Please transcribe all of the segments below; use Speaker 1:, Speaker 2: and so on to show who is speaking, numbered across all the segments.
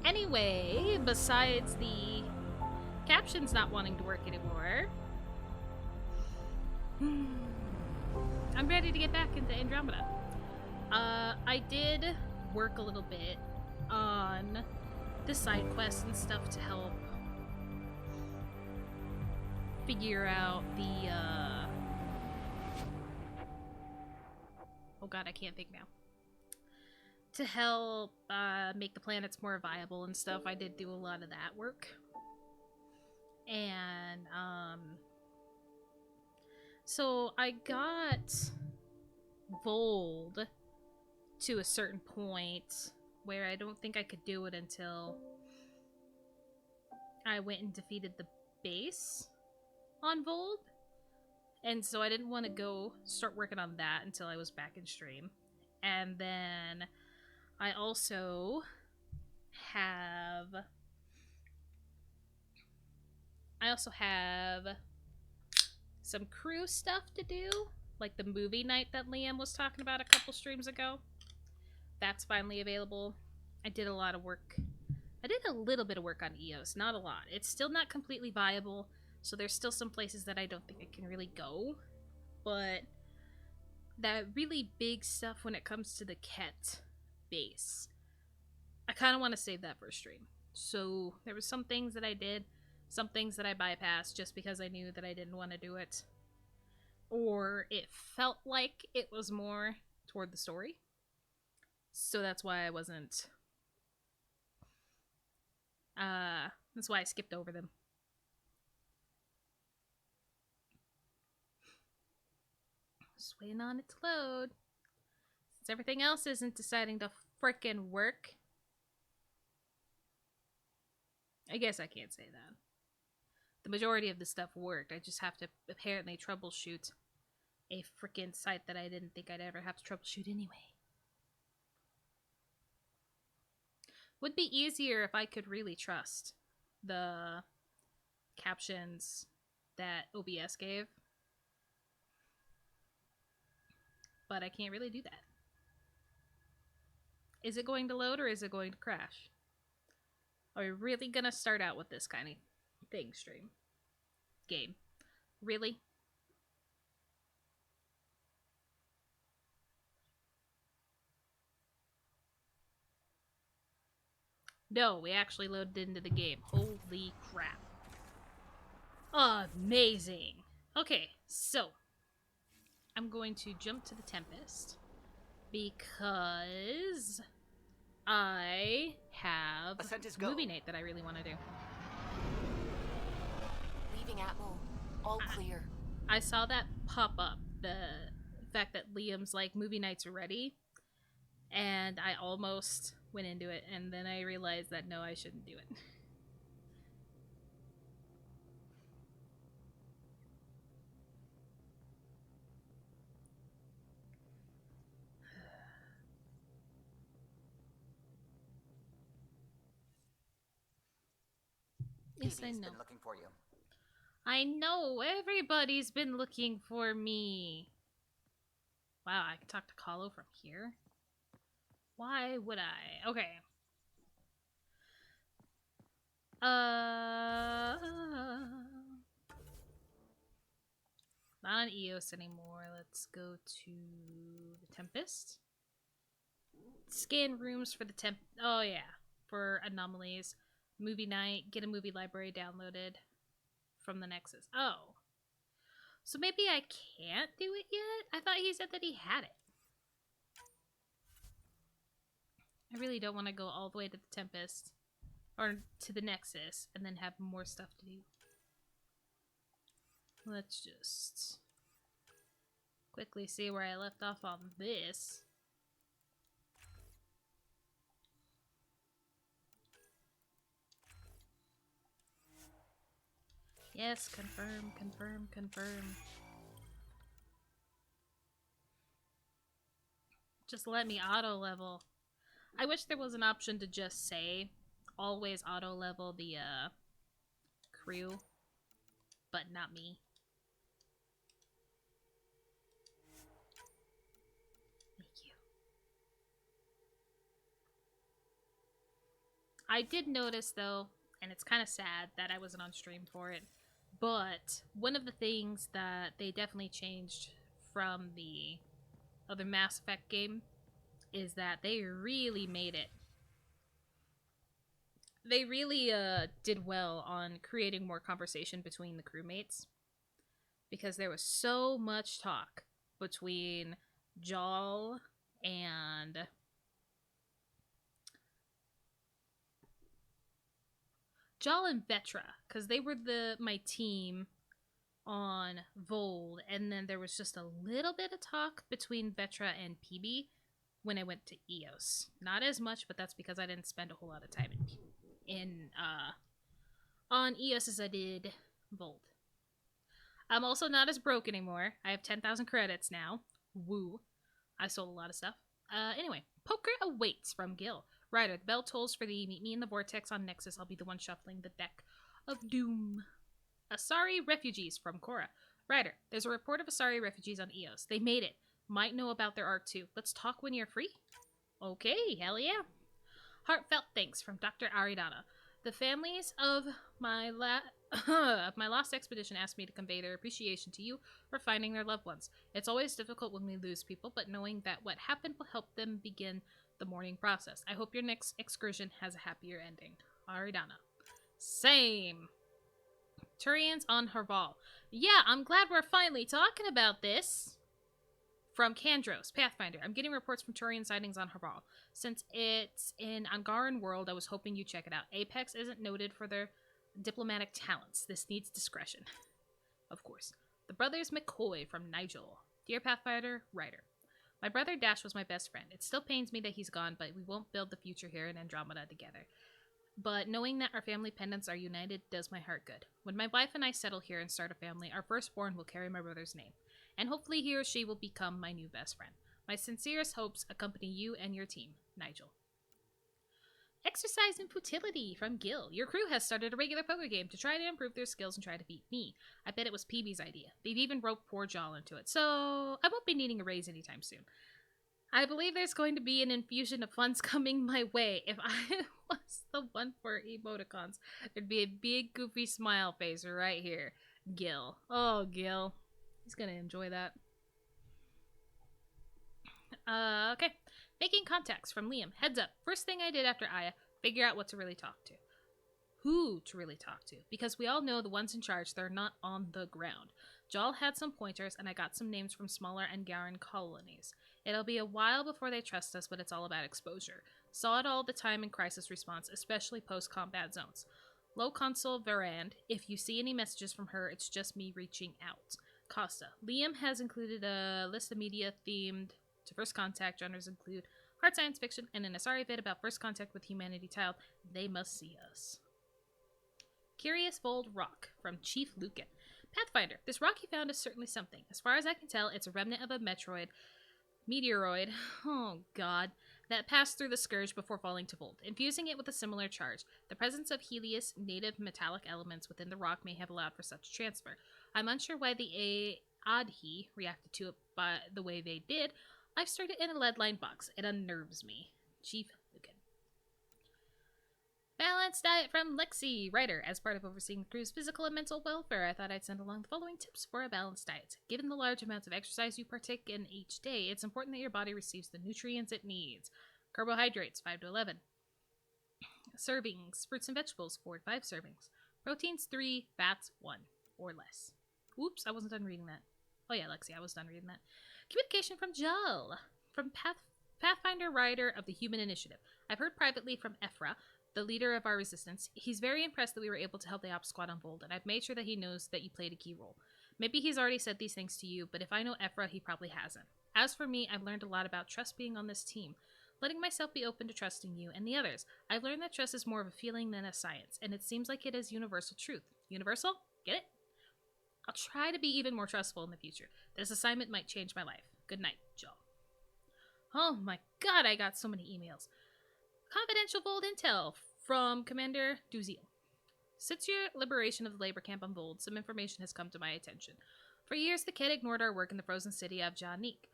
Speaker 1: Anyway, besides the captions not wanting to work anymore, I'm ready to get back into Andromeda. I did work a little bit on the side quests and stuff to help figure out the, oh god, I can't think now. To help make the planets more viable and stuff, I did do a lot of that work. And, so I got Voeld to a certain point where I don't think I could do it until I went and defeated the base on Voeld. And so I didn't want to go start working on that until I was back in stream. And then I also have some crew stuff to do, like the movie night that Liam was talking about a couple streams ago. That's finally available. I did a lot of work. I did a little bit of work on EOS, not a lot. It's still not completely viable, so there's still some places that I don't think I can really go. But that really big stuff when it comes to the Ket base, I kind of want to save that for a stream. So there were some things that I did, some things that I bypassed just because I knew that I didn't want to do it. Or it felt like it was more toward the story. So that's why I wasn't... that's why I skipped over them. Just waiting on it to load. Since everything else isn't deciding to frickin' work. I guess I can't say that. The majority of the stuff worked. I just have to apparently troubleshoot a frickin' site that I didn't think I'd ever have to troubleshoot anyway. Would be easier if I could really trust the captions that OBS gave. But I can't really do that. Is it going to load or is it going to crash? Are we really gonna start out with this kind of thing stream? Game. Really? No, we actually loaded into the game. Holy crap. Amazing. Okay, so I'm going to jump to the Tempest because I have a movie night that I really want to do.
Speaker 2: Leaving Atmo. All clear.
Speaker 1: I saw that pop up. The fact that Liam's like, movie nights are ready. And I almost went into it, and then I realized that no, I shouldn't do it. Yes, I know.
Speaker 2: Been looking for you.
Speaker 1: I know, everybody's been looking for me. Wow, I can talk to Kahlo from here? Why would I? Okay. Not on EOS anymore. Let's go to the Tempest. Scan rooms for the oh yeah, for anomalies. Movie night, get a movie library downloaded from the Nexus. Oh. So maybe I can't do it yet? I thought he said that he had it. I really don't want to go all the way to the Tempest. Or to the Nexus, and then have more stuff to do. Let's just quickly see where I left off on this. Yes, confirm, confirm, confirm. Just let me auto level. I wish there was an option to just say always auto level the crew, but not me. Thank you. I did notice, though, and it's kind of sad that I wasn't on stream for it, but one of the things that they definitely changed from the other Mass Effect game is that they really made it. They really did well on creating more conversation between the crewmates because there was so much talk between Jal and Vetra, because they were my team on Voeld, and then there was just a little bit of talk between Vetra and PB when I went to EOS. Not as much, but that's because I didn't spend a whole lot of time in on EOS as I did Voeld. I'm also not as broke anymore. I have 10,000 credits now. Woo. I sold a lot of stuff. Anyway, poker awaits from Gil. Ryder, the bell tolls for the meet me in the vortex on Nexus. I'll be the one shuffling the deck of doom. Asari refugees from Korra. Ryder, there's a report of Asari refugees on Eos. They made it. Might know about their arc too. Let's talk when you're free. Okay, hell yeah. Heartfelt thanks from Dr. Aridana. The families of my lost expedition asked me to convey their appreciation to you for finding their loved ones. It's always difficult when we lose people, but knowing that what happened will help them begin the mourning process. I hope your next excursion has a happier ending. Aridana. Same. Turians on Havarl. Yeah, I'm glad we're finally talking about this. From Kandros, Pathfinder. I'm getting reports from Turian sightings on Havarl. Since it's in Angaran world, I was hoping you'd check it out. Apex isn't noted for their diplomatic talents. This needs discretion. Of course. The brothers McCoy from Nigel. Dear Pathfinder, Ryder. My brother Dash was my best friend. It still pains me that he's gone, but we won't build the future here in Andromeda together. But knowing that our family pendants are united does my heart good. When my wife and I settle here and start a family, our firstborn will carry my brother's name. And hopefully he or she will become my new best friend. My sincerest hopes accompany you and your team, Nigel. Exercise in futility from Gil. Your crew has started a regular poker game to try to improve their skills and try to beat me. I bet it was PB's idea. They've even roped poor Jal into it, so I won't be needing a raise anytime soon. I believe there's going to be an infusion of funds coming my way. If I was the one for emoticons, there'd be a big goofy smile face right here. Gil. Oh, Gil. He's gonna enjoy that. Okay. Making contacts from Liam. Heads up. First thing I did after Aya, figure out what to really talk to. Who to really talk to. Because we all know the ones in charge, they're not on the ground. Jal had some pointers, and I got some names from smaller Angaran colonies. It'll be a while before they trust us, but it's all about exposure. Saw it all the time in crisis response, especially post-combat zones. Low Consul Verand, if you see any messages from her, it's just me reaching out. Costa. Liam has included a list of media themed to First Contact. Genres include hard science fiction and an Asari bit about First Contact with humanity tiled, They Must See Us. Curious Bold Rock from Chief Lucan. Pathfinder. This rock you found is certainly something. As far as I can tell, it's a remnant of a meteoroid, oh god, that passed through the Scourge before falling to Voeld, infusing it with a similar charge. The presence of Helios native metallic elements within the rock may have allowed for such transfer. I'm unsure why the Adhi reacted to it by the way they did. I've stored it in a lead-lined box. It unnerves me. Chief Lucan. Balanced diet from Lexi. Writer. As part of overseeing the crew's physical and mental welfare, I thought I'd send along the following tips for a balanced diet. Given the large amounts of exercise you partake in each day, it's important that your body receives the nutrients it needs. Carbohydrates, 5 to 11. Servings, fruits and vegetables, 4 to 5 servings. Proteins, 3, fats, 1 or less. Oops, I wasn't done reading that. Oh yeah, Lexi, I was done reading that. Communication from Jal. From Pathfinder Rider of the Human Initiative. I've heard privately from Evfra, the leader of our resistance. He's very impressed that we were able to help the Ops Squad on Voeld, and I've made sure that he knows that you played a key role. Maybe he's already said these things to you, but if I know Evfra, he probably hasn't. As for me, I've learned a lot about trust being on this team. Letting myself be open to trusting you and the others. I've learned that trust is more of a feeling than a science, and it seems like it is universal truth. Universal? Get it? I'll try to be even more trustful in the future. This assignment might change my life. Good night, Joel. Oh my god, I got so many emails. Confidential Voeld intel from Commander Duziel. Since your liberation of the labor camp on Voeld, some information has come to my attention. For years, the kid ignored our work in the frozen city of Janik.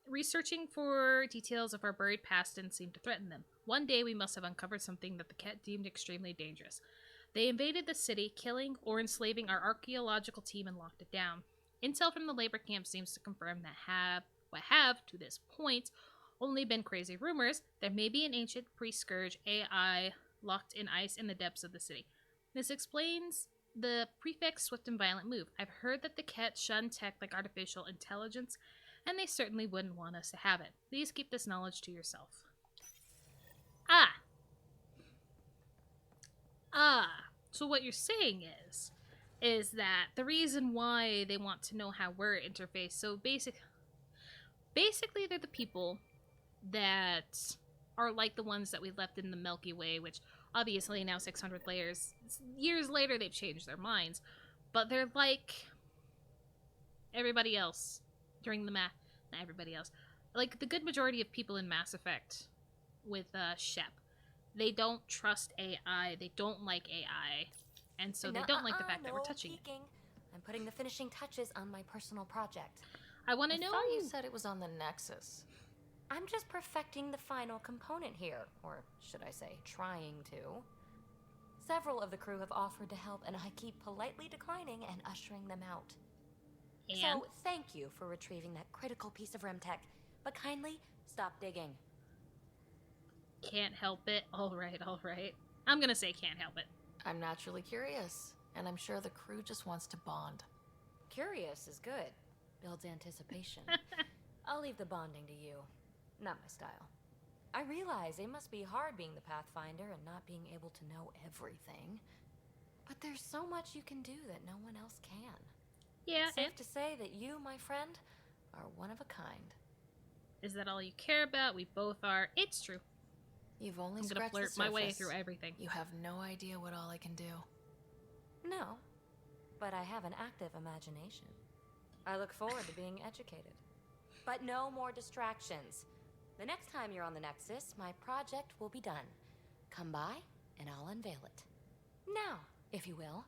Speaker 1: Researching for details of our buried past didn't seem to threaten them. One day we must have uncovered something that the cat deemed extremely dangerous. They invaded the city, killing or enslaving our archaeological team and locked it down. Intel from the labor camp seems to confirm that what have, to this point, only been crazy rumors. There may be an ancient pre-scourge AI locked in ice in the depths of the city. This explains the prefect's swift and violent move. I've heard that the Ket shun tech like artificial intelligence, and they certainly wouldn't want us to have it. Please keep this knowledge to yourself. So what you're saying is that the reason why they want to know how we're interfaced, so basically they're the people that are like the ones that we left in the Milky Way, which obviously now 600 years later they've changed their minds, but they're like everybody else during the not everybody else, like the good majority of people in Mass Effect with Shep. They don't trust AI, they don't like AI, and so they don't like the fact that we're touching it.
Speaker 2: I'm putting the finishing touches on my personal project.
Speaker 1: I want to know.
Speaker 3: I thought you said it was on the Nexus.
Speaker 2: I'm just perfecting the final component here, or should I say, trying to. Several of the crew have offered to help, and I keep politely declining and ushering them out.
Speaker 1: And?
Speaker 2: So, thank you for retrieving that critical piece of REM tech, but kindly stop digging.
Speaker 1: Can't help it. All right. I'm gonna say can't help it.
Speaker 3: I'm naturally curious, and I'm sure the crew just wants to bond.
Speaker 2: Curious is good. Builds anticipation. I'll leave the bonding to you. Not my style. I realize it must be hard being the Pathfinder and not being able to know everything. But there's so much you can do that no one else can.
Speaker 1: Yeah,
Speaker 2: Safe to say that you, my friend, are one of a kind.
Speaker 1: Is that all you care about? We both are. It's true.
Speaker 3: You've only
Speaker 1: I'm gonna
Speaker 3: scratched
Speaker 1: flirt
Speaker 3: the
Speaker 1: my way
Speaker 3: surface.
Speaker 1: through everything.
Speaker 3: You have no idea what all I can do.
Speaker 2: No, but I have an active imagination. I look forward to being educated. But no more distractions. The next time you're on the Nexus, my project will be done. Come by, and I'll unveil it. Now, if you will,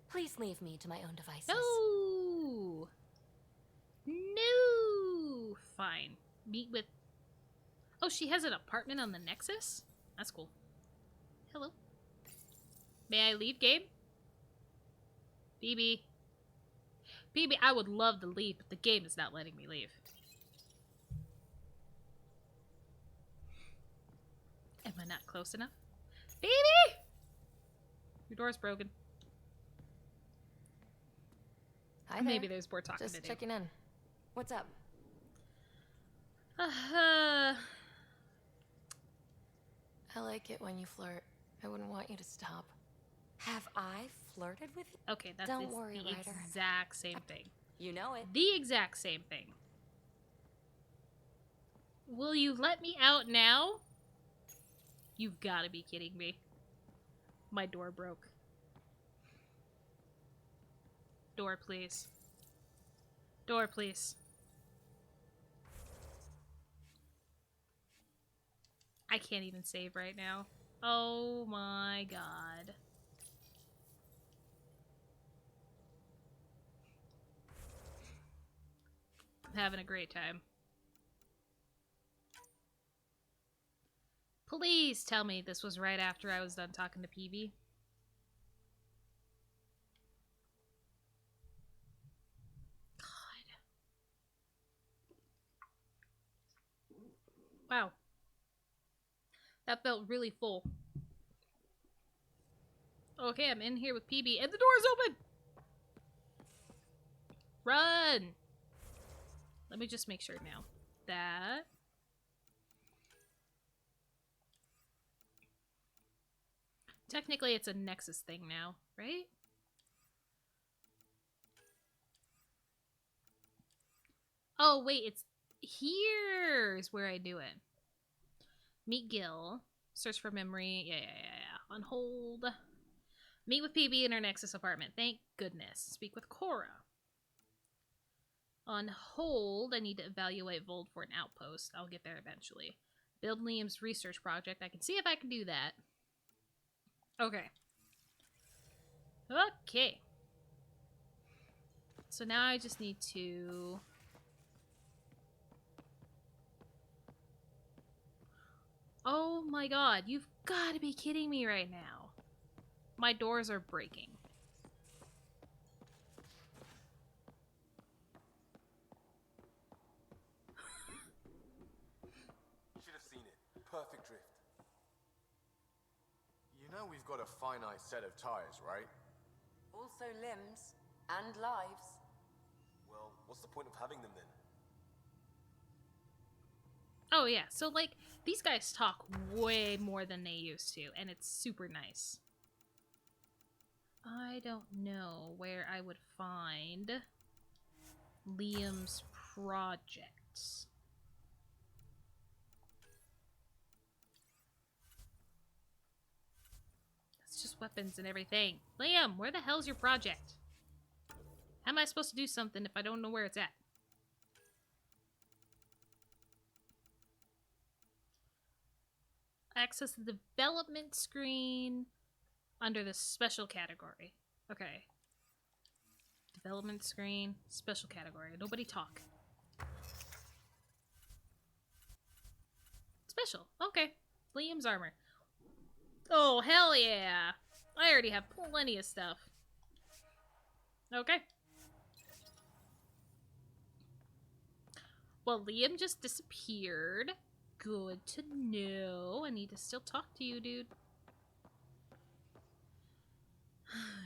Speaker 2: please leave me to my own devices.
Speaker 1: No! Fine. Meet with... Oh, she has an apartment on the Nexus? That's cool. Hello. May I leave, game? BB. BB, I would love to leave, but the game is not letting me leave. Am I not close enough? Baby! Your door's broken.
Speaker 3: Hi there.
Speaker 1: Maybe there's more talking
Speaker 3: Just
Speaker 1: to do.
Speaker 3: checking in.
Speaker 2: What's up?
Speaker 3: I like it when you flirt. I wouldn't want you to stop.
Speaker 2: Have I flirted with you?
Speaker 1: Okay, that's
Speaker 2: Don't worry,
Speaker 1: the
Speaker 2: Ryder.
Speaker 1: exact same thing.
Speaker 2: You know it.
Speaker 1: The exact same thing. Will you let me out now? You've got to be kidding me. My door broke. Door, please. Door, please. I can't even save right now. Oh my god. I'm having a great time. Please tell me this was right after I was done talking to PB. God. Wow. That felt really full. Okay, I'm in here with PB, and the door's open! Run! Let me just make sure now. That... Technically, it's a Nexus thing now, right? Oh, wait, it's... Here's where I do it. Meet Gil. Search for memory. Yeah. On hold. Meet with PB in her Nexus apartment. Thank goodness. Speak with Cora. On hold, I need to evaluate Voeld for an outpost. I'll get there eventually. Build Liam's research project. I can see if I can do that. Okay. Okay. So now I just need to... Oh my god, you've got to be kidding me right now. My doors are breaking.
Speaker 4: Should have seen it. Perfect drift.
Speaker 5: You know we've got a finite set of tires, right?
Speaker 2: Also limbs and lives.
Speaker 4: Well, what's the point of having them then?
Speaker 1: Oh yeah, so like, these guys talk way more than they used to, and it's super nice. I don't know where I would find Liam's projects. It's just weapons and everything. Liam, where the hell's your project? How am I supposed to do something if I don't know where it's at? Access the development screen under the special category. Okay. Development screen, special category. Nobody talk. Special. Okay. Liam's armor. Oh, hell yeah. I already have plenty of stuff. Okay. Well, Liam just disappeared. Good to know. I need to still talk to you, dude.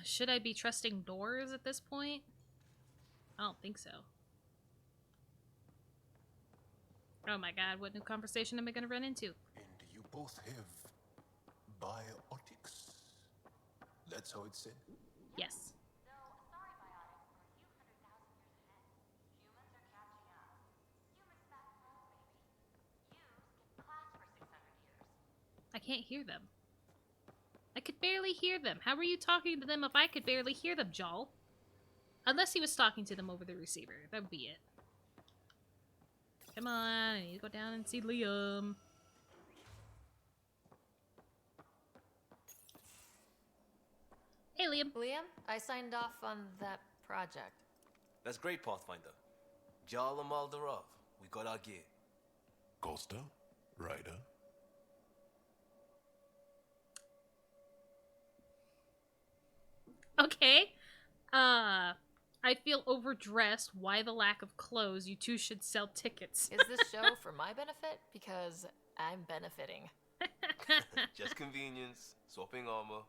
Speaker 1: Should I be trusting doors at this point? I don't think so. Oh my god, what new conversation am I gonna run into?
Speaker 4: And you both have biotics. That's how it's said.
Speaker 1: Yes. I can't hear them. I could barely hear them. How were you talking to them if I could barely hear them, Joel? Unless he was talking to them over the receiver. That would be it. Come on, I need to go down and see Liam. Hey, Liam.
Speaker 3: Liam, I signed off on that project.
Speaker 4: That's great, Pathfinder. Jarl and Maldarov, we got our gear.
Speaker 6: Costa, Ryder.
Speaker 1: Okay. I feel overdressed. Why the lack of clothes? You two should sell tickets.
Speaker 3: Is this show for my benefit? Because I'm benefiting.
Speaker 4: Just convenience, swapping armor.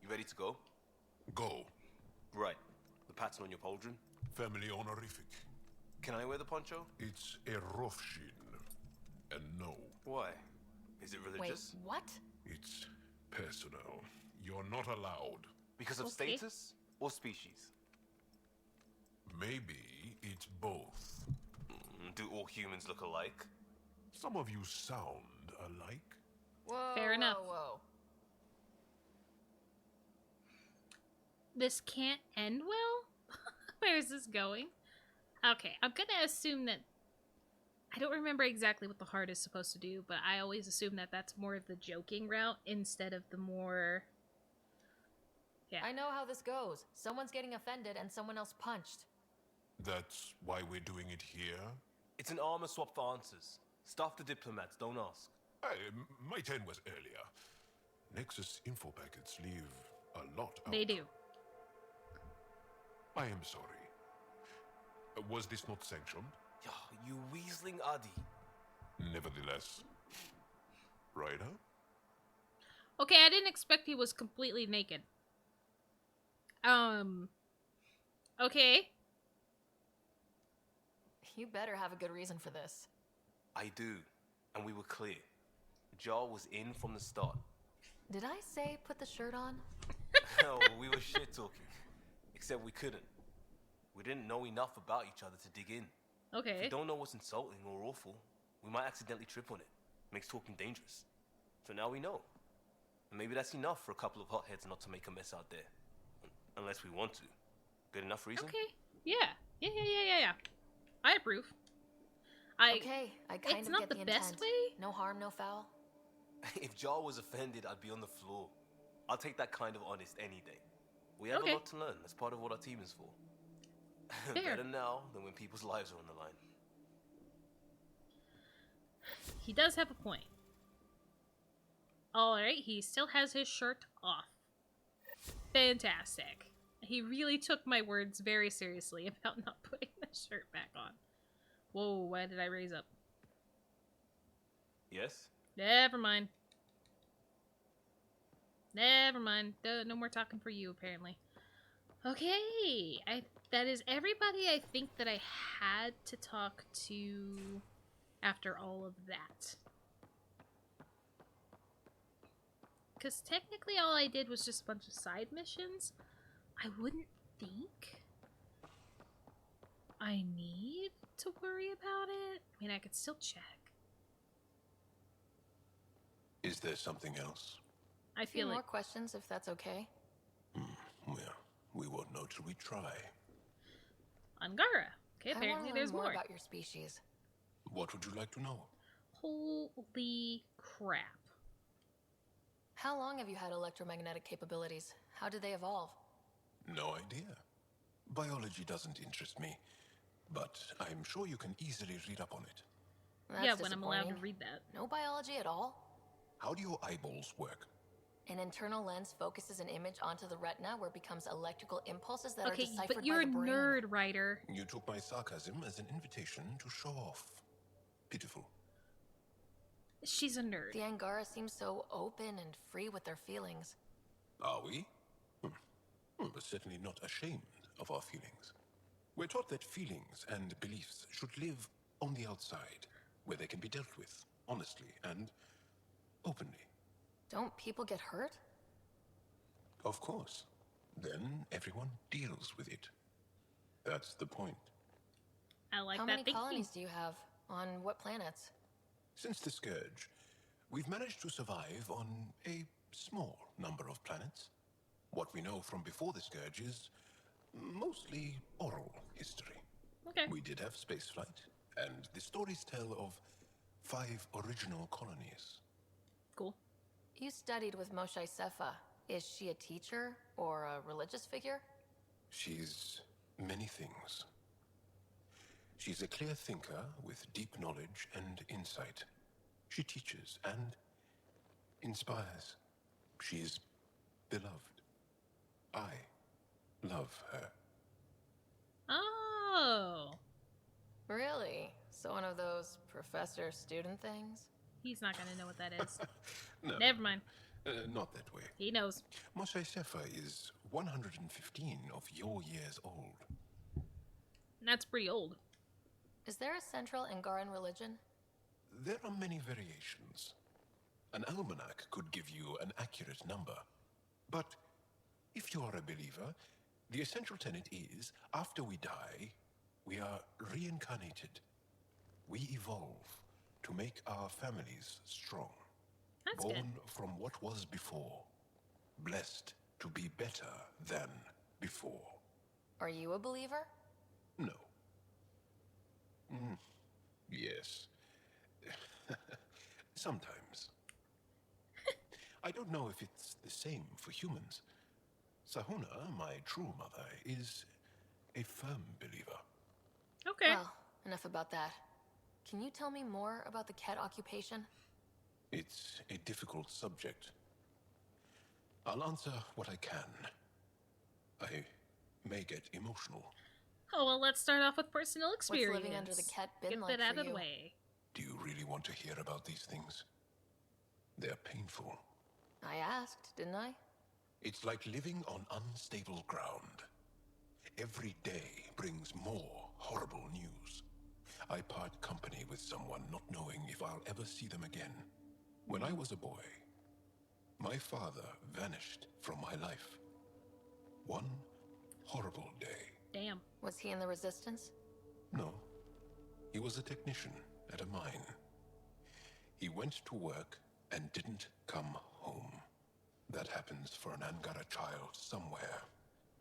Speaker 4: You ready to go?
Speaker 6: Go.
Speaker 4: Right. The pattern on your pauldron.
Speaker 6: Family honorific.
Speaker 4: Can I wear the poncho?
Speaker 6: It's a Rofshin. And no,
Speaker 4: Why? Is it
Speaker 3: Wait,
Speaker 4: religious?
Speaker 3: what?
Speaker 6: it's personal. You're not allowed.
Speaker 4: Because of
Speaker 1: Okay.
Speaker 4: status or species?
Speaker 6: Maybe it's both.
Speaker 4: Do all humans look alike?
Speaker 6: Some of you sound alike.
Speaker 3: Whoa,
Speaker 1: Fair enough.
Speaker 3: Whoa.
Speaker 1: This can't end well? Where is this going? Okay, I'm gonna assume that... I don't remember exactly what the heart is supposed to do, but I always assume that that's more of the joking route instead of the more... Yeah.
Speaker 3: I know how this goes. Someone's getting offended and someone else punched.
Speaker 6: That's why we're doing it here.
Speaker 4: It's an armor swap for answers. Stuff the diplomats, don't ask.
Speaker 6: My turn was earlier. Nexus info packets leave a lot out.
Speaker 1: They do.
Speaker 6: I am sorry. Was this not sanctioned?
Speaker 4: Yo, you weaseling Adi.
Speaker 6: Nevertheless. Ryder?
Speaker 1: Okay, I didn't expect he was completely naked. Okay.
Speaker 3: You better have a good reason for this.
Speaker 4: I do. And we were clear. Jarl was in from the start.
Speaker 3: Did I say put the shirt on?
Speaker 4: Hell, we were shit talking. Except we couldn't. We didn't know enough about each other to dig in. If
Speaker 1: Okay.
Speaker 4: we don't know what's insulting or awful, we might accidentally trip on it. Makes talking dangerous. So now we know. And maybe that's enough for a couple of hotheads not to make a mess out there. Unless we want to. Good enough reason?
Speaker 1: Okay. Yeah. I approve.
Speaker 3: Okay, I kind
Speaker 1: It's
Speaker 3: of
Speaker 1: not
Speaker 3: get
Speaker 1: the
Speaker 3: the
Speaker 1: best
Speaker 3: intent.
Speaker 1: way.
Speaker 3: No harm, no foul.
Speaker 4: If Jarl was offended, I'd be on the floor. I'll take that kind of honest any day. We have
Speaker 1: Okay.
Speaker 4: a lot to learn. That's part of what our team is for.
Speaker 1: Fair.
Speaker 4: Better now than when people's lives are on the line.
Speaker 1: He does have a point. Alright, he still has his shirt off. Fantastic. He really took my words very seriously about not putting the shirt back on. Whoa, why did I raise up?
Speaker 4: Yes?
Speaker 1: Never mind. Never mind. No more talking for you, apparently. Okay, that is everybody I think that I had to talk to after all of that. Because technically all I did was just a bunch of side missions. I wouldn't think I need to worry about it. I mean, I could still check.
Speaker 6: Is there something else?
Speaker 1: I
Speaker 3: A few
Speaker 1: feel
Speaker 3: more
Speaker 1: like
Speaker 3: questions, if that's okay.
Speaker 6: Well, we won't know till we try.
Speaker 1: Angara. Okay,
Speaker 3: I want
Speaker 1: apparently
Speaker 3: to
Speaker 1: there's
Speaker 3: learn more
Speaker 1: more.
Speaker 3: about your species.
Speaker 6: What would you like to know?
Speaker 1: Holy crap.
Speaker 3: How long have you had electromagnetic capabilities? How did they evolve?
Speaker 6: No idea. Biology doesn't interest me, but I'm sure you can easily read up on it.
Speaker 3: That's
Speaker 1: Yeah, when I'm allowed to
Speaker 3: disappointing.
Speaker 1: read that.
Speaker 3: No biology at all?
Speaker 6: How do your eyeballs work?
Speaker 3: An internal lens focuses an image onto the retina where it becomes electrical impulses that are
Speaker 1: Okay,
Speaker 3: deciphered
Speaker 1: but you're
Speaker 3: by
Speaker 1: a
Speaker 3: the brain.
Speaker 1: nerd, writer.
Speaker 6: You took my sarcasm as an invitation to show off. Pitiful.
Speaker 1: She's a nerd.
Speaker 3: The Angara seem so open and free with their feelings.
Speaker 6: Are we? We're certainly not ashamed of our feelings. We're taught that feelings and beliefs should live on the outside, where they can be dealt with, honestly and openly.
Speaker 3: Don't people get hurt?
Speaker 6: Of course. Then everyone deals with it. That's the point.
Speaker 1: I like
Speaker 3: How
Speaker 1: that
Speaker 3: many
Speaker 1: thinking.
Speaker 3: colonies do you have? On what planets?
Speaker 6: Since the Scourge, we've managed to survive on a small number of planets. What we know from before the Scourge is mostly oral history.
Speaker 1: Okay.
Speaker 6: We did have spaceflight, and the stories tell of 5 original colonies.
Speaker 1: Cool.
Speaker 3: You studied with Moshe Sefa. Is she a teacher or a religious figure?
Speaker 6: She's many things. She's a clear thinker with deep knowledge and insight. She teaches and inspires. She's beloved. I love her.
Speaker 1: Oh.
Speaker 3: Really? So one of those professor-student things?
Speaker 1: He's not gonna know what that is.
Speaker 6: No,
Speaker 1: Never mind.
Speaker 6: not that way.
Speaker 1: He knows.
Speaker 6: Moshe Sefa is 115 of your years old.
Speaker 1: That's pretty old.
Speaker 3: Is there a central Angaran religion?
Speaker 6: There are many variations. An almanac could give you an accurate number. But if you are a believer, the essential tenet is, after we die, we are reincarnated. We evolve to make our families strong.
Speaker 1: That's
Speaker 6: Born
Speaker 1: good.
Speaker 6: from what was before. Blessed to be better than before.
Speaker 3: Are you a believer?
Speaker 6: No. Yes. Sometimes. I don't know if it's the same for humans. Sahuna, my true mother, is a firm believer.
Speaker 1: Okay.
Speaker 3: Well, enough about that. Can you tell me more about the Ket occupation?
Speaker 6: It's a difficult subject. I'll answer what I can. I may get emotional.
Speaker 1: Oh, well, let's start off with personal experience.
Speaker 3: What's living under the Ket been
Speaker 1: Get
Speaker 3: like
Speaker 1: that out
Speaker 3: for
Speaker 1: of the
Speaker 3: you?
Speaker 1: way.
Speaker 6: Do you really want to hear about these things? They're painful.
Speaker 3: I asked, didn't I?
Speaker 6: It's like living on unstable ground. Every day brings more horrible news. I part company with someone not knowing if I'll ever see them again. When I was a boy, my father vanished from my life. One horrible day.
Speaker 1: Damn.
Speaker 3: Was he in the Resistance?
Speaker 6: No, he was a technician at a mine. He went to work and didn't come home. That happens for an Angara child somewhere,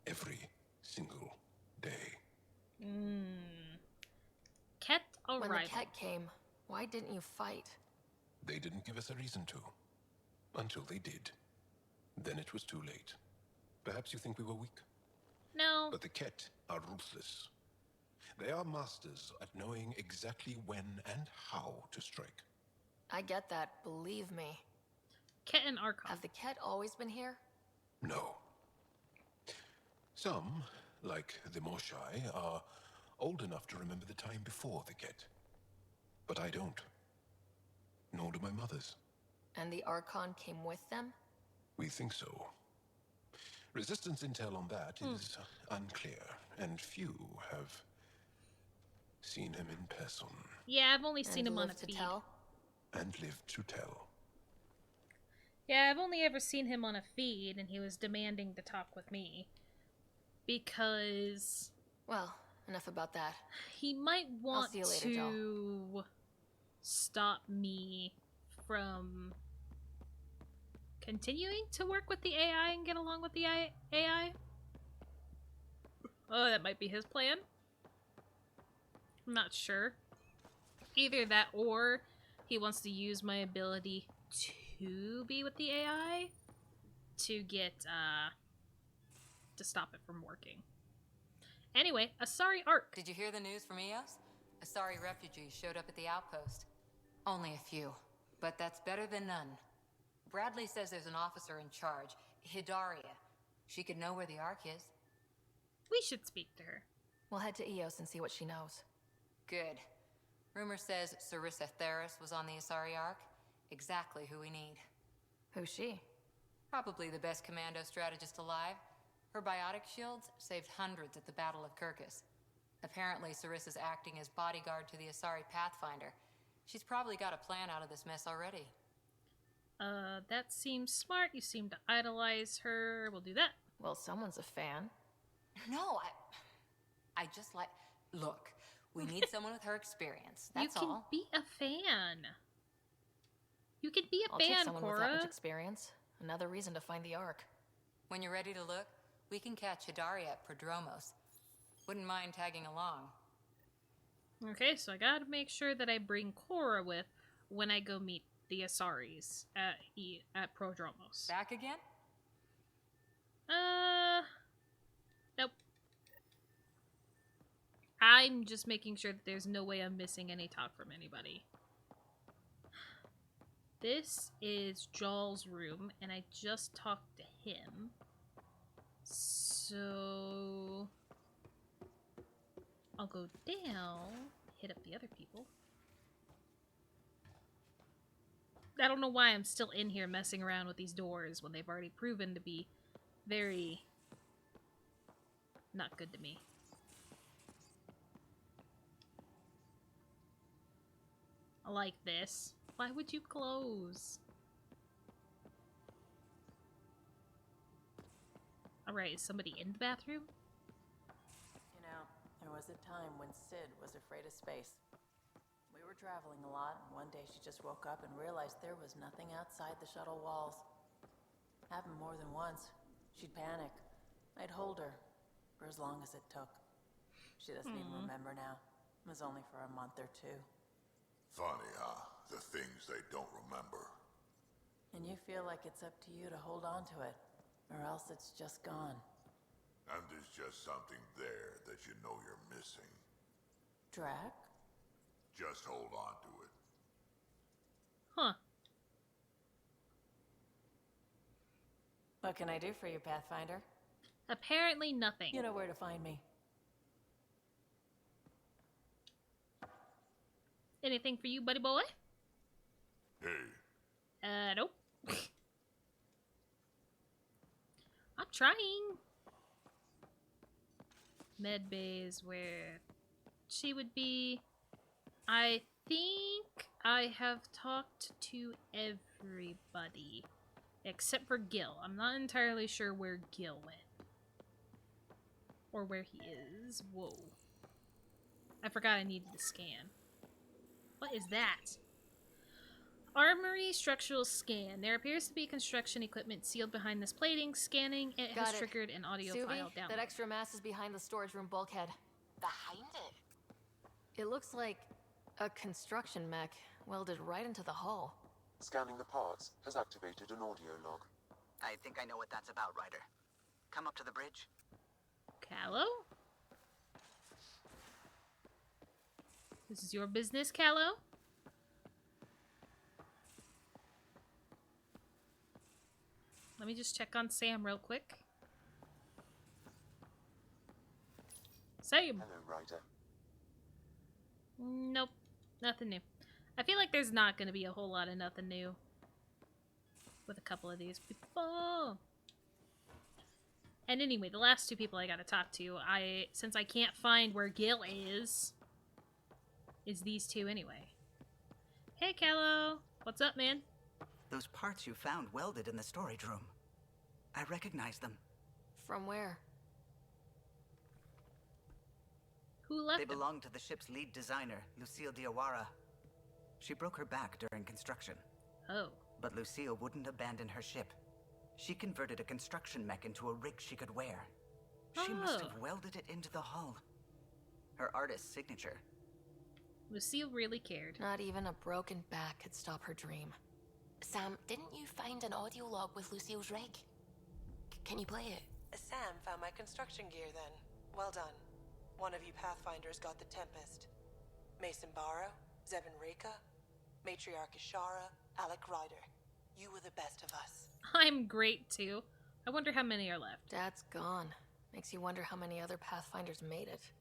Speaker 6: every single day.
Speaker 1: Ket
Speaker 3: When the
Speaker 1: arrival.
Speaker 3: Ket came, why didn't you fight?
Speaker 6: They didn't give us a reason to. Until they did. Then it was too late. Perhaps you think we were weak?
Speaker 1: No.
Speaker 6: But the Ket are ruthless. They are masters at knowing exactly when and how to strike.
Speaker 3: I get that, believe me.
Speaker 1: Ket and Archon.
Speaker 3: Have the Ket always been here?
Speaker 6: No. Some, like the Moshai, are old enough to remember the time before the Ket. But I don't. Nor do my mothers.
Speaker 3: And the Archon came with them?
Speaker 6: We think so. Resistance intel on that is unclear, and few have seen him in person.
Speaker 1: Yeah, I've only seen
Speaker 3: And
Speaker 1: him on a
Speaker 3: lived to
Speaker 1: feed.
Speaker 3: tell?
Speaker 6: And lived to tell.
Speaker 1: Yeah, I've only ever seen him on a feed, and he was demanding to talk with me. Because
Speaker 3: Well, enough about that.
Speaker 1: he might want
Speaker 3: see you later,
Speaker 1: to stop me from continuing to work with the AI and get along with the AI. Oh, that might be his plan. I'm not sure. Either that or he wants to use my ability to be with the AI to get, to stop it from working. Anyway, Asari Arc.
Speaker 2: Did you hear the news from Eos? Asari refugees showed up at the outpost. Only a few, but that's better than none. Bradley says there's an officer in charge, Hidaria. She could know where the Ark is.
Speaker 1: We should speak to her.
Speaker 3: We'll head to Eos and see what she knows.
Speaker 2: Good. Rumor says Sarissa Theris was on the Asari Ark. Exactly who we need.
Speaker 3: Who's she?
Speaker 2: Probably the best commando strategist alive. Her biotic shields saved hundreds at the Battle of Kirkus. Apparently, Sarissa's acting as bodyguard to the Asari Pathfinder. She's probably got a plan out of this mess already.
Speaker 1: That seems smart. You seem to idolize her. We'll do that.
Speaker 3: Well, someone's a fan.
Speaker 2: No, I just like... Look, we need someone with her experience. That's
Speaker 1: you can
Speaker 2: all.
Speaker 1: be a fan. You can be a
Speaker 3: I'll take
Speaker 1: fan,
Speaker 3: someone with that
Speaker 1: Cora.
Speaker 3: much experience. Another reason to find the Ark.
Speaker 2: When you're ready to look, we can catch Hidaria at Prodromos. Wouldn't mind tagging along.
Speaker 1: Okay, so I gotta make sure that I bring Cora with when I go meet the Asaris at Prodromos.
Speaker 2: Back again?
Speaker 1: Nope. I'm just making sure that there's no way I'm missing any talk from anybody. This is Jaw's room, and I just talked to him. So I'll go down, hit up the other people. I don't know why I'm still in here messing around with these doors when they've already proven to be very not good to me. I like this. Why would you close? Alright, is somebody in the bathroom?
Speaker 7: You know, there was a time when Sid was afraid of space. We were traveling a lot, and one day she just woke up and realized there was nothing outside the shuttle walls. Happened more than once. She'd panic. I'd hold her, for as long as it took. She doesn't even remember now. It was only for a month or two.
Speaker 8: Funny, huh? The things they don't remember.
Speaker 7: And you feel like it's up to you to hold on to it, or else it's just gone.
Speaker 8: And there's just something there that you know you're missing.
Speaker 7: Drac?
Speaker 8: Just hold on to it.
Speaker 1: Huh.
Speaker 7: What can I do for you, Pathfinder?
Speaker 1: Apparently nothing.
Speaker 7: You know where to find me.
Speaker 1: Anything for you, buddy boy?
Speaker 8: Hey,
Speaker 1: Nope. I'm trying. Med bay is where she would be. I think I have talked to everybody except for Gil. I'm not entirely sure where Gil went. Or where he is. Whoa. I forgot I needed to scan. What is that? Armory structural scan. There appears to be construction equipment sealed behind this plating. Scanning it
Speaker 3: Got
Speaker 1: has
Speaker 3: it.
Speaker 1: triggered an audio
Speaker 3: Suvi,
Speaker 1: file down.
Speaker 3: that extra mass is behind the storage room bulkhead.
Speaker 9: Behind it?
Speaker 3: It looks like a construction mech welded right into the hull.
Speaker 10: Scanning the parts has activated an audio log.
Speaker 9: I think I know what that's about, Ryder. Come up to the bridge.
Speaker 1: Callow? This is your business, Callow? Let me just check on Sam real quick. Sam!
Speaker 10: Hello, Ryder.
Speaker 1: Nope. Nothing new. I feel like there's not going to be a whole lot of nothing new with a couple of these people. And anyway, the last two people I gotta talk to, since I can't find where Gil is these two anyway. Hey, Callow! What's up, man?
Speaker 9: Those parts you found welded in the storage room. I recognize them.
Speaker 3: From where?
Speaker 1: Who left
Speaker 9: They
Speaker 1: them?
Speaker 9: belong to the ship's lead designer, Lucille Diawara. She broke her back during construction.
Speaker 1: Oh.
Speaker 9: But Lucille wouldn't abandon her ship. She converted a construction mech into a rig she could wear. She must have welded it into the hull. Her artist's signature.
Speaker 1: Lucille really cared.
Speaker 3: Not even a broken back could stop her dream.
Speaker 2: Sam, didn't you find an audio log with Lucille's rig? Can you play it?
Speaker 11: Sam found my construction gear then. Well done. One of you Pathfinders got the Tempest. Mason Barrow, Zevin Reka, Matriarch Ishara, Alec Ryder. You were the best of us.
Speaker 1: I'm great, too. I wonder how many are left.
Speaker 3: Dad's gone. Makes you wonder how many other Pathfinders made it.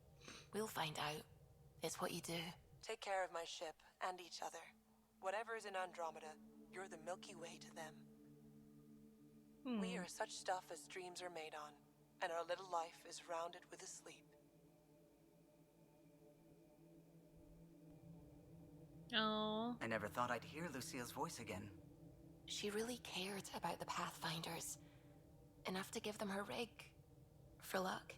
Speaker 2: We'll find out. It's what you do.
Speaker 11: Take care of my ship and each other. Whatever is in Andromeda, you're the Milky Way to them. We are such stuff as dreams are made on, and our little life is rounded with a sleep.
Speaker 1: Oh.
Speaker 9: I never thought I'd hear Lucille's voice again.
Speaker 2: She really cared about the Pathfinders. Enough to give them her rig. For luck.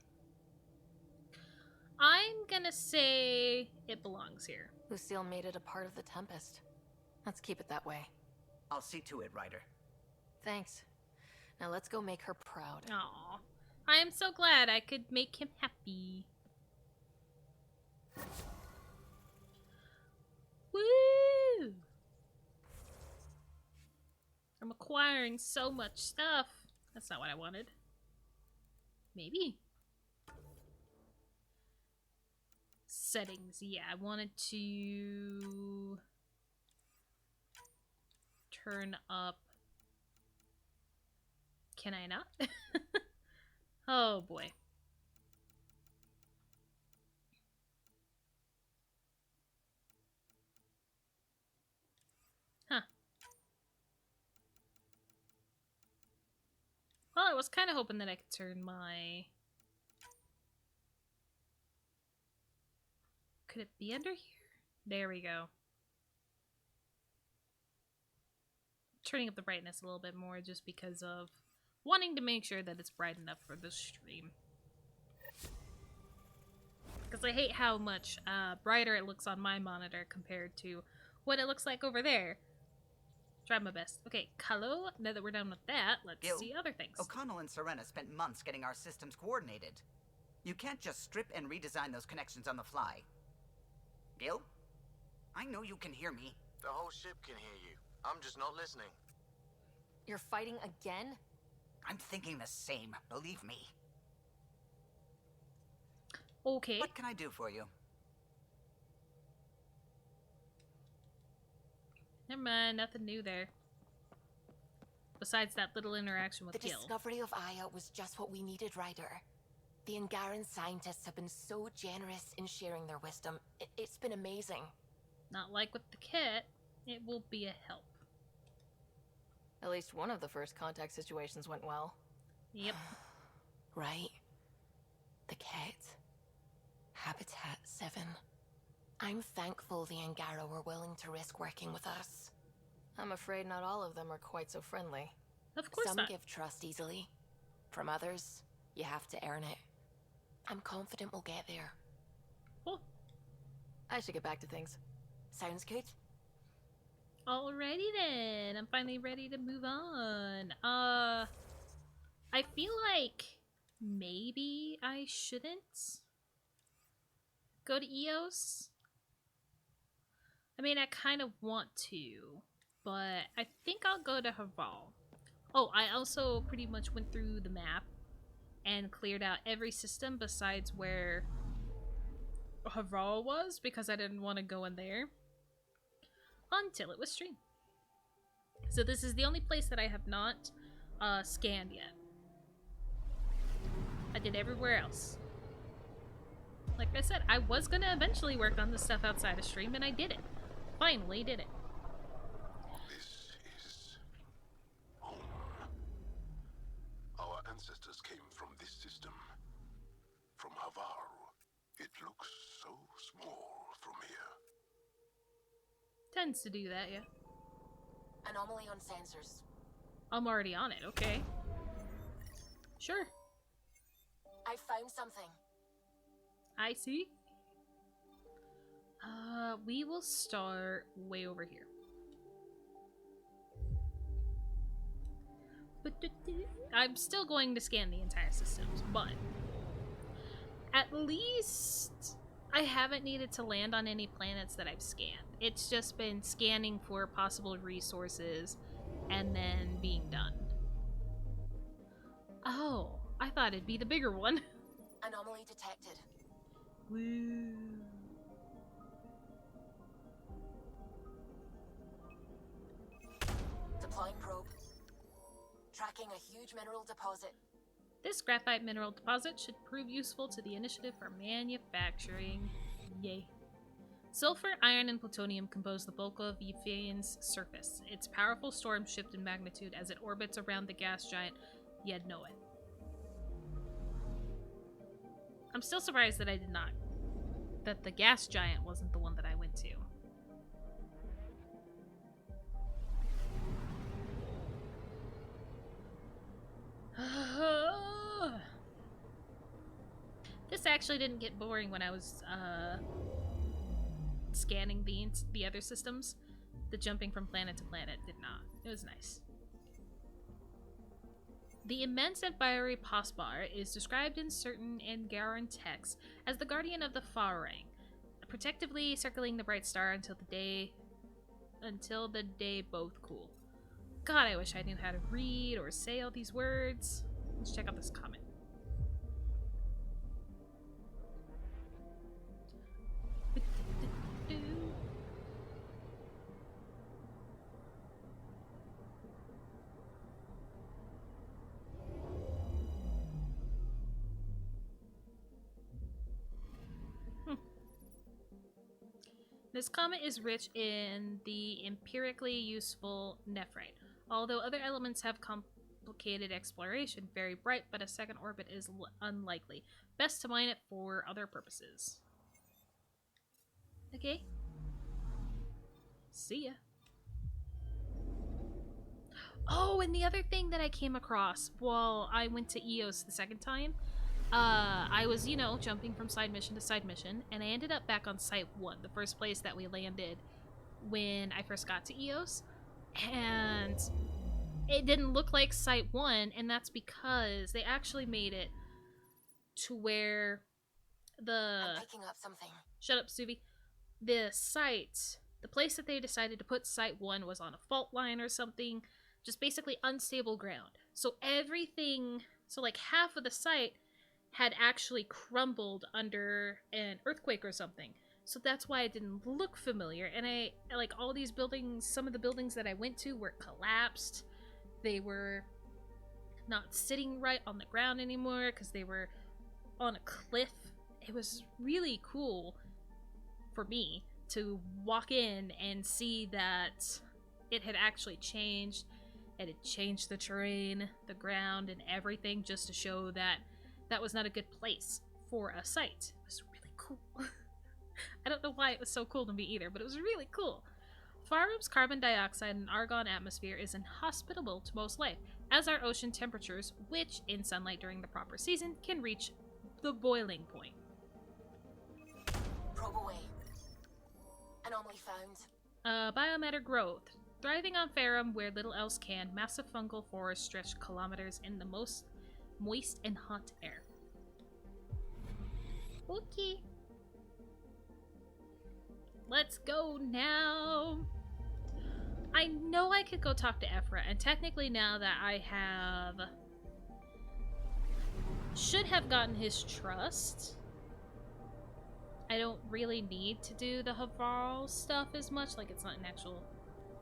Speaker 1: I'm gonna say it belongs here.
Speaker 3: Lucille made it a part of the Tempest. Let's keep it that way.
Speaker 9: I'll see to it, Ryder.
Speaker 3: Thanks. Now let's go make her proud.
Speaker 1: Aw. I am so glad I could make him happy. Woo! I'm acquiring so much stuff. That's not what I wanted. Maybe. Settings. Yeah, I wanted to turn up. Can I not? Oh boy. Huh. Well, I was kind of hoping that I could turn my... Could it be under here? There we go. Turning up the brightness a little bit more just because of wanting to make sure that it's bright enough for the stream. Because I hate how much brighter it looks on my monitor compared to what it looks like over there. Try my best. Okay, Kalo, now that we're done with that, let's
Speaker 9: Gil,
Speaker 1: see other things.
Speaker 9: O'Connell and Serena spent months getting our systems coordinated. You can't just strip and redesign those connections on the fly. Gil? I know you can hear me.
Speaker 5: The whole ship can hear you. I'm just not listening.
Speaker 3: You're fighting again?
Speaker 9: I'm thinking the same, believe me.
Speaker 1: Okay.
Speaker 9: What can I do for you?
Speaker 1: Never mind, nothing new there. Besides that little interaction with
Speaker 2: The
Speaker 1: Gil.
Speaker 2: discovery of Aya was just what we needed, Ryder. The Angaran scientists have been so generous in sharing their wisdom. It's been amazing.
Speaker 1: Not like with the kit, it will be a help.
Speaker 3: At least one of the first contact situations went well.
Speaker 1: Yep.
Speaker 2: Right? The kit. Habitat 7. I'm thankful the Angara were willing to risk working with us.
Speaker 3: I'm afraid not all of them are quite so friendly.
Speaker 1: Of course
Speaker 2: Some
Speaker 1: not.
Speaker 2: give trust easily. From others, you have to earn it. I'm confident we'll get there.
Speaker 1: Cool.
Speaker 3: I should get back to things.
Speaker 2: Sounds good?
Speaker 1: Alrighty then. I'm finally ready to move on. I feel like maybe I shouldn't go to EOS. I mean, I kind of want to, but I think I'll go to Havarl. Oh, I also pretty much went through the map and cleared out every system besides where Havarl was because I didn't want to go in there until it was streamed. So this is the only place that I have not scanned yet. I did everywhere else. Like I said, I was gonna eventually work on the stuff outside of stream, and I did it. Finally did it.
Speaker 6: This is home. Our ancestors came from this system. From Havarl. It looks so small from here.
Speaker 1: Tends to do that, yeah.
Speaker 3: Anomaly on sensors.
Speaker 1: I'm already on it, okay. Sure.
Speaker 3: I found something.
Speaker 1: I see. We will start way over here. I'm still going to scan the entire systems, but at least I haven't needed to land on any planets that I've scanned. It's just been scanning for possible resources and then being done. Oh, I thought it'd be the bigger one.
Speaker 3: Anomaly detected.
Speaker 1: Woo.
Speaker 3: Deploying probe. Tracking a huge mineral deposit.
Speaker 1: This graphite mineral deposit should prove useful to the initiative for manufacturing. Yay. Sulfur, iron, and plutonium compose the bulk of Evfra's surface. Its powerful storms shift in magnitude as it orbits around the gas giant. You'd know it. I'm still surprised that that the gas giant wasn't the one that I went to. This actually didn't get boring when I was scanning the other systems. The jumping from planet to planet did not. It was nice. The immense and fiery Posbar is described in certain Angaran texts as the guardian of the Farang, protectively circling the bright star until the day both cool. God, I wish I knew how to read or say all these words. Let's check out this comment. This comet is rich in the empirically useful nephrite. Although other elements have complicated exploration, very bright, but a second orbit is unlikely. Best to mine it for other purposes. Okay. See ya. Oh, and the other thing that I came across while I went to EOS the second time, I was, jumping from side mission to side mission, and I ended up back on Site 1, the first place that we landed when I first got to EOS. And it didn't look like Site 1, and that's because they actually made it to where
Speaker 3: I'm picking up something.
Speaker 1: Shut up, Suvi. The place that they decided to put Site 1 was on a fault line or something, just basically unstable ground. So like half of the site had actually crumbled under an earthquake or something. So that's why it didn't look familiar. And all these buildings, some of the buildings that I went to were collapsed. They were not sitting right on the ground anymore because they were on a cliff. It was really cool for me to walk in and see that it had actually changed. It had changed the terrain, the ground, and everything just to show that that was not a good place for a site. It was really cool. I don't know why it was so cool to me either, but it was really cool. Farum's carbon dioxide and argon atmosphere is inhospitable to most life, as are ocean temperatures, which, in sunlight during the proper season, can reach the boiling point.
Speaker 3: Probe away. Anomaly found.
Speaker 1: Biomatter growth. Thriving on Farum where little else can, massive fungal forests stretch kilometers in the most moist and hot air. Okay. Let's go now. I know I could go talk to Evfra, and technically now that I should have gotten his trust, I don't really need to do the Havarl stuff as much. Like, it's not an actual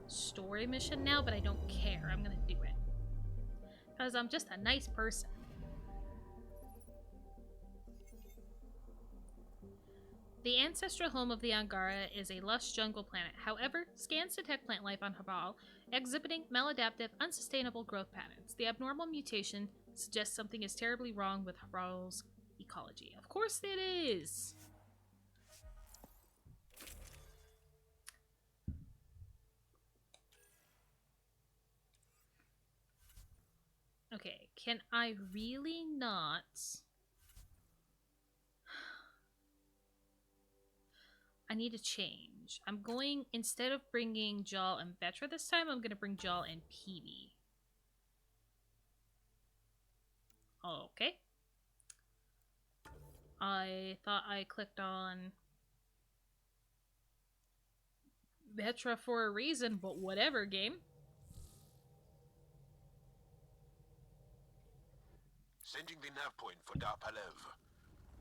Speaker 1: story mission now, but I don't care. I'm gonna do it. Because I'm just a nice person. The ancestral home of the Angara is a lush jungle planet. However, scans detect plant life on Havarl, exhibiting maladaptive, unsustainable growth patterns. The abnormal mutation suggests something is terribly wrong with Havarl's ecology. Of course it is! Okay, can I really not... I need to change. I'm going, instead of bringing Jal and Vetra this time, I'm going to bring Jal and Peebee. Okay. I thought I clicked on Vetra for a reason, but whatever, game.
Speaker 6: Sending the nav point for Darpalev.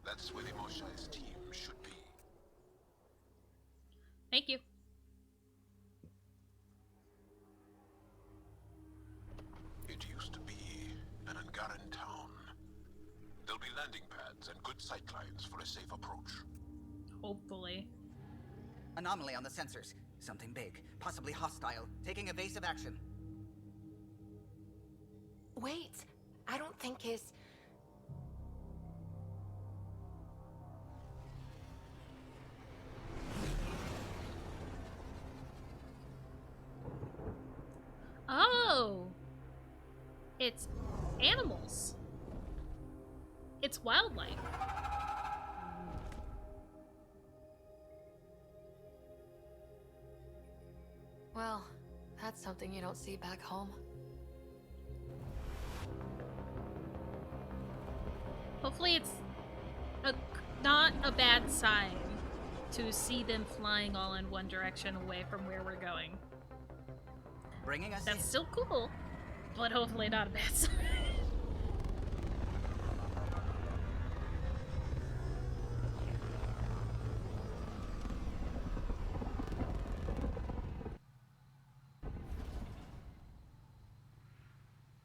Speaker 6: That's where the Moshai's team should be.
Speaker 1: Thank you.
Speaker 6: It used to be an Angaran town. There'll be landing pads and good sightlines for a safe approach.
Speaker 1: Hopefully.
Speaker 9: Anomaly on the sensors. Something big, possibly hostile, taking evasive action.
Speaker 2: Wait, I don't think his...
Speaker 1: Oh! It's animals. It's wildlife.
Speaker 3: Well, that's something you don't see back home.
Speaker 1: Hopefully it's not a bad sign to see them flying all in one direction away from where we're going.
Speaker 9: Bringing us
Speaker 1: That's
Speaker 9: in.
Speaker 1: still cool, but hopefully not a bad sign.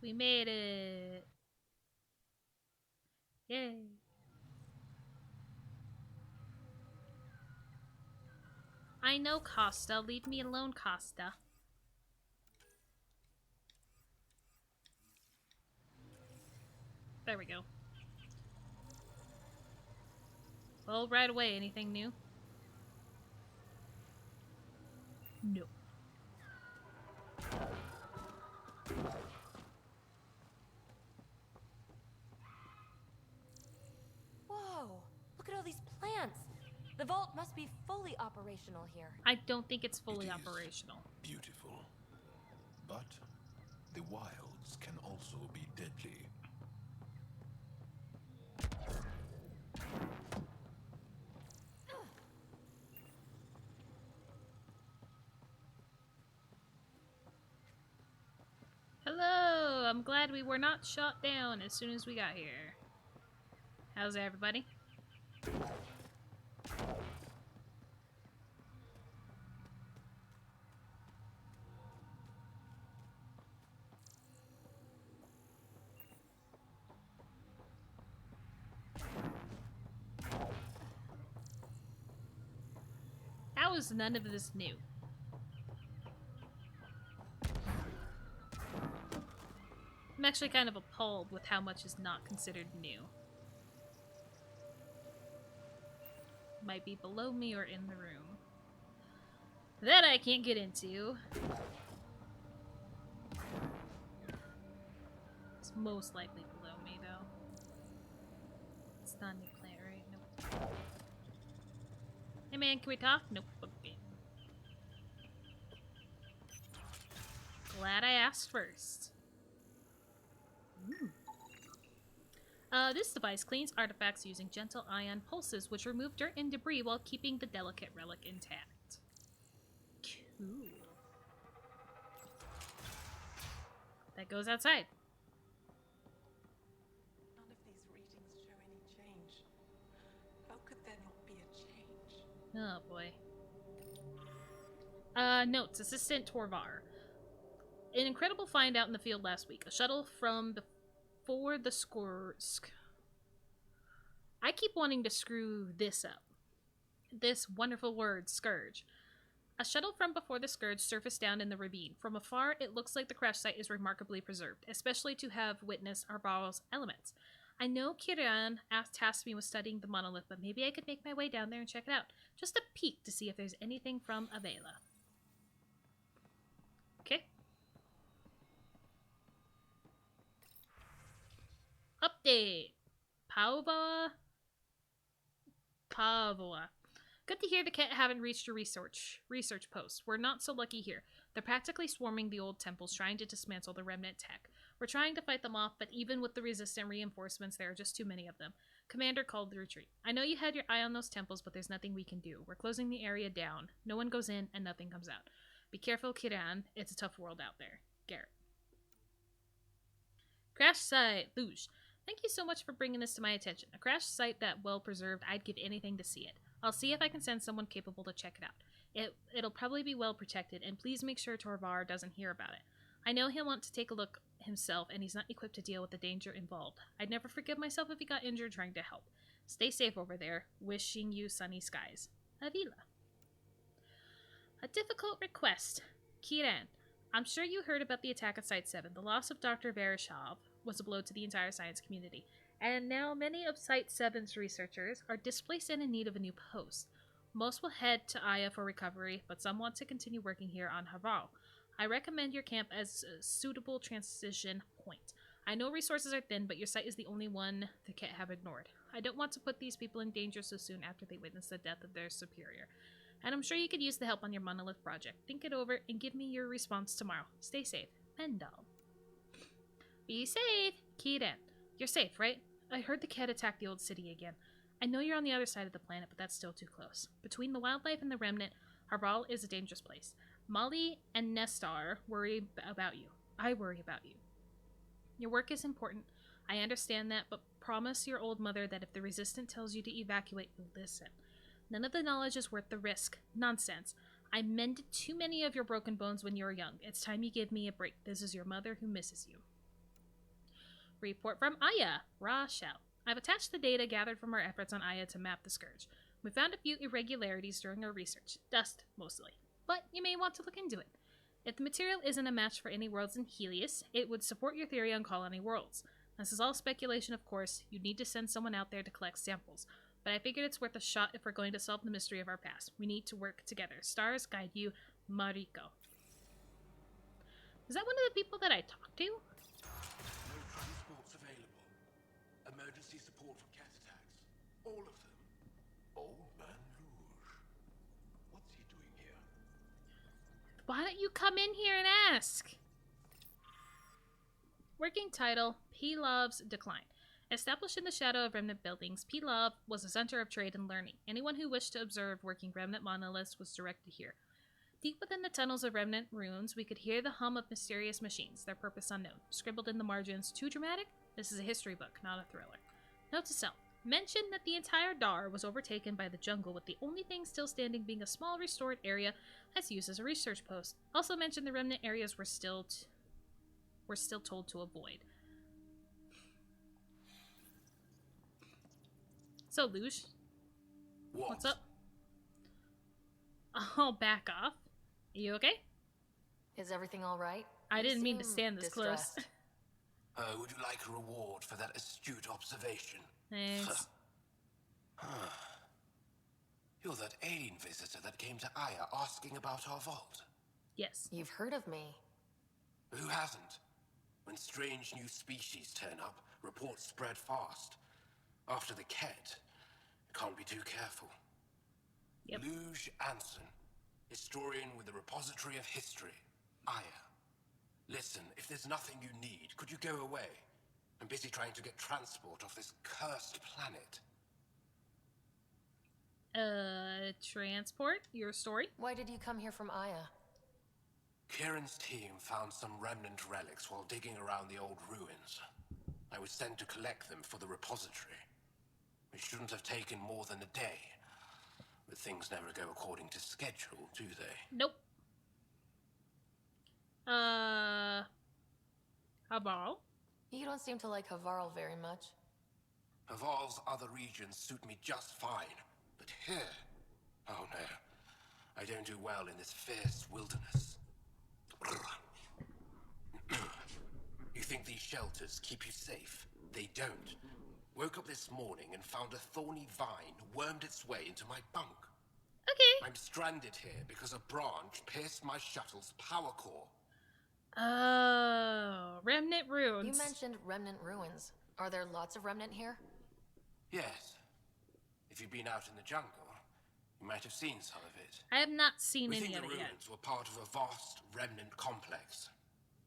Speaker 1: We made it. Yay. I know, Costa. Leave me alone, Costa. There we go. Well, right away, anything new? No.
Speaker 2: Whoa! Look at all these plants! The vault must be fully operational here.
Speaker 1: I don't think it's fully operational.
Speaker 6: Beautiful. But the wilds can also be deadly.
Speaker 1: Hello! I'm glad we were not shot down as soon as we got here. How's everybody? How is none of this new? I'm actually kind of appalled with how much is not considered new. Might be below me or in the room. That I can't get into. It's most likely below me, though. It's not a new plant, right? Nope. Hey man, can we talk? Nope. Okay. Glad I asked first. This device cleans artifacts using gentle ion pulses, which remove dirt and debris while keeping the delicate relic intact. Cool. That goes outside.
Speaker 11: None of these readings show any change. How could there not be a change?
Speaker 1: Oh boy. Notes. Assistant Torvar. An incredible find out in the field last week. A shuttle from before the Skursk. I keep wanting to screw this up. This wonderful word, Scourge. A shuttle from before the Scourge surfaced down in the ravine. From afar, it looks like the crash site is remarkably preserved, especially to have witnessed Havarl's elements. I know Kiran tasked me with studying the monolith, but maybe I could make my way down there and check it out. Just a peek to see if there's anything from Avela. Okay. Update. Pavoa. Good to hear the Ket haven't reached your research posts. We're not so lucky here. They're practically swarming the old temples, trying to dismantle the remnant tech. We're trying to fight them off, but even with the resistant reinforcements, there are just too many of them. Commander called the retreat. I know you had your eye on those temples, but there's nothing we can do. We're closing the area down. No one goes in, and nothing comes out. Be careful, Kiran. It's a tough world out there. Garrett. Crash site. Luge. Thank you so much for bringing this to my attention. A crash site that well preserved, I'd give anything to see it. I'll see if I can send someone capable to check it out. It'll probably be well protected, and please make sure Torvar doesn't hear about it. I know he'll want to take a look himself, and he's not equipped to deal with the danger involved. I'd never forgive myself if he got injured trying to help. Stay safe over there. Wishing you sunny skies. Avila. A difficult request. Kiran, I'm sure you heard about the attack at Site 7. The loss of Dr. Vereshov was a blow to the entire science community, and now many of Site 7's researchers are displaced and in need of a new post. Most will head to Aya for recovery, but some want to continue working here on Havarl. I recommend your camp as a suitable transition point. I know resources are thin, but your site is the only one the Ket have ignored. I don't want to put these people in danger so soon after they witness the death of their superior. And I'm sure you could use the help on your monolith project. Think it over and give me your response tomorrow. Stay safe. Mendel. Be safe, Kiran. You're safe, right? I heard the Ket attack the old city again. I know you're on the other side of the planet, but that's still too close. Between the wildlife and the remnant, Havarl is a dangerous place. Molly and Nestar worry about you. I worry about you. Your work is important. I understand that, but promise your old mother that if the Resistant tells you to evacuate, you'll listen. None of the knowledge is worth the risk. Nonsense. I mended too many of your broken bones when you were young. It's time you give me a break. This is your mother who misses you. Report from Aya. Rochelle. I've attached the data gathered from our efforts on Aya to map the Scourge. We found a few irregularities during our research. Dust, mostly. But you may want to look into it. If the material isn't a match for any worlds in Helios, it would support your theory on colony worlds. This is all speculation, of course. You'd need to send someone out there to collect samples. But I figured it's worth a shot if we're going to solve the mystery of our past. We need to work together. Stars guide you, Mariko. Is that one of the people that I talked to?
Speaker 6: No transports available. Emergency support for cat attacks. All of them. Old man Rouge. What's he doing here?
Speaker 1: Why don't you come in here and ask? Working title, Pilov's Decline. Established in the shadow of remnant buildings, Pilov was a center of trade and learning. Anyone who wished to observe working remnant monoliths was directed here. Deep within the tunnels of remnant ruins, we could hear the hum of mysterious machines, their purpose unknown. Scribbled in the margins, too dramatic? This is a history book, not a thriller. Note to self. Mention that the entire Dar was overtaken by the jungle, with the only thing still standing being a small restored area that's used as a research post. Also mention the remnant areas were still told to avoid. So, Luge. What's up? I'll back off. Are you okay?
Speaker 3: Is everything all right?
Speaker 1: I didn't mean to stand this close.
Speaker 6: Would you like a reward for that astute observation?
Speaker 1: Thanks.
Speaker 6: You're that alien visitor that came to Aya asking about our vault.
Speaker 1: Yes.
Speaker 3: You've heard of me.
Speaker 6: Who hasn't? When strange new species turn up, reports spread fast. After the Ket, can't be too careful.
Speaker 1: Yep.
Speaker 6: Luge Anson, historian with the Repository of History, Aya. Listen, if there's nothing you need, could you go away? I'm busy trying to get transport off this cursed planet.
Speaker 1: Transport? Your story?
Speaker 3: Why did you come here from Aya?
Speaker 6: Kieran's team found some remnant relics while digging around the old ruins. I was sent to collect them for the repository. It shouldn't have taken more than a day. But things never go according to schedule, do they?
Speaker 1: Nope. Havarl?
Speaker 3: You don't seem to like Havarl very much.
Speaker 12: Havarl's other regions suit me just fine. But here... Oh no. I don't do well in this fierce wilderness. You think these shelters keep you safe? They don't. Woke up this morning and found a thorny vine wormed its way into my bunk.
Speaker 1: Okay.
Speaker 12: I'm stranded here because a branch pierced my shuttle's power core.
Speaker 1: Oh, Remnant Ruins.
Speaker 3: You mentioned Remnant Ruins. Are there lots of Remnant here?
Speaker 12: Yes. If you've been out in the jungle, you might have seen some of it.
Speaker 1: I have not seen
Speaker 12: We
Speaker 1: any
Speaker 12: think
Speaker 1: of
Speaker 12: the
Speaker 1: it yet.
Speaker 12: ruins were part of a vast remnant complex.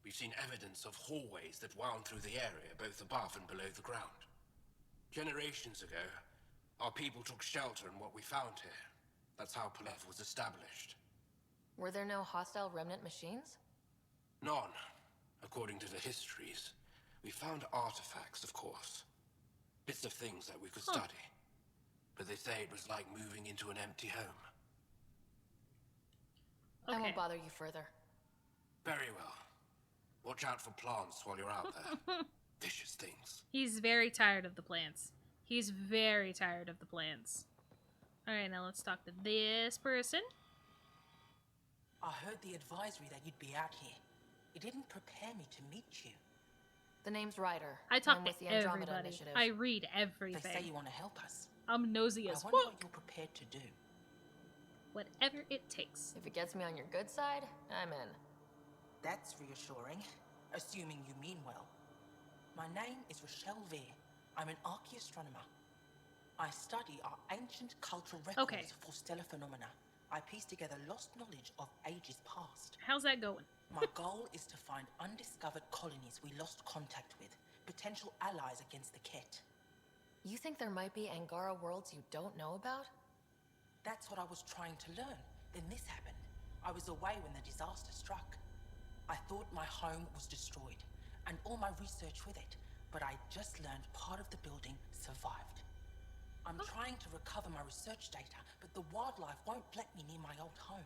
Speaker 12: We've seen evidence of hallways that wound through the area, both above and below the ground. Generations ago, our people took shelter in what we found here. That's how Palev was established.
Speaker 3: Were there no hostile Remnant machines?
Speaker 12: None, according to the histories. We found artifacts, of course. Bits of things that we could study. But they say it was like moving into an empty home.
Speaker 3: I won't bother you further.
Speaker 12: Very well. Watch out for plants while you're out there. Vicious things.
Speaker 1: He's very tired of the plants. He's very tired of the plants. Alright, now let's talk to this person.
Speaker 11: I heard the advisory that you'd be out here. It didn't prepare me to meet you.
Speaker 3: The name's Ryder.
Speaker 1: I talk
Speaker 3: I'm
Speaker 1: to
Speaker 3: with the Andromeda
Speaker 1: everybody.
Speaker 3: Initiative.
Speaker 1: I read everything.
Speaker 11: They say you want to help us.
Speaker 1: I'm nosy as
Speaker 11: I wonder
Speaker 1: fuck.
Speaker 11: what you're prepared to do.
Speaker 1: Whatever it takes.
Speaker 3: If it gets me on your good side, I'm in.
Speaker 11: That's reassuring, assuming you mean well. My name is Rochelle Veer. I'm an archaeoastronomer. I study our ancient cultural records for stellar phenomena. I piece together lost knowledge of ages past.
Speaker 1: How's that going?
Speaker 11: My goal is to find undiscovered colonies we lost contact with, potential allies against the Ket.
Speaker 3: You think there might be Angara worlds you don't know about?
Speaker 11: That's what I was trying to learn. Then this happened. I was away when the disaster struck. I thought my home was destroyed, and all my research with it, but I just learned part of the building survived. I'm trying to recover my research data, but the wildlife won't let me near my old home.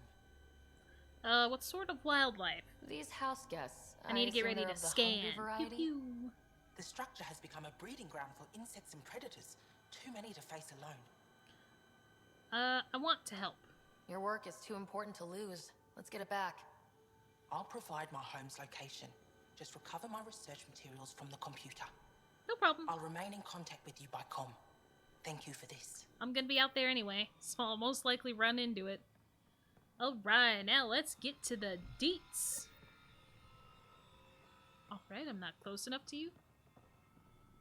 Speaker 1: What sort of wildlife?
Speaker 3: These house guests.
Speaker 1: I need to get
Speaker 3: assume
Speaker 1: ready
Speaker 3: they're
Speaker 1: to
Speaker 3: of the
Speaker 1: scan.
Speaker 3: hungry variety?
Speaker 1: Pew, pew.
Speaker 11: The structure has become a breeding ground for insects and predators, too many to face alone.
Speaker 1: I want to help.
Speaker 3: Your work is too important to lose. Let's get it back.
Speaker 11: I'll provide my home's location. Just recover my research materials from the computer.
Speaker 1: No problem.
Speaker 11: I'll remain in contact with you by comm. Thank you for this.
Speaker 1: I'm gonna be out there anyway, so I'll most likely run into it. Alright, now let's get to the deets. Alright, I'm not close enough to you.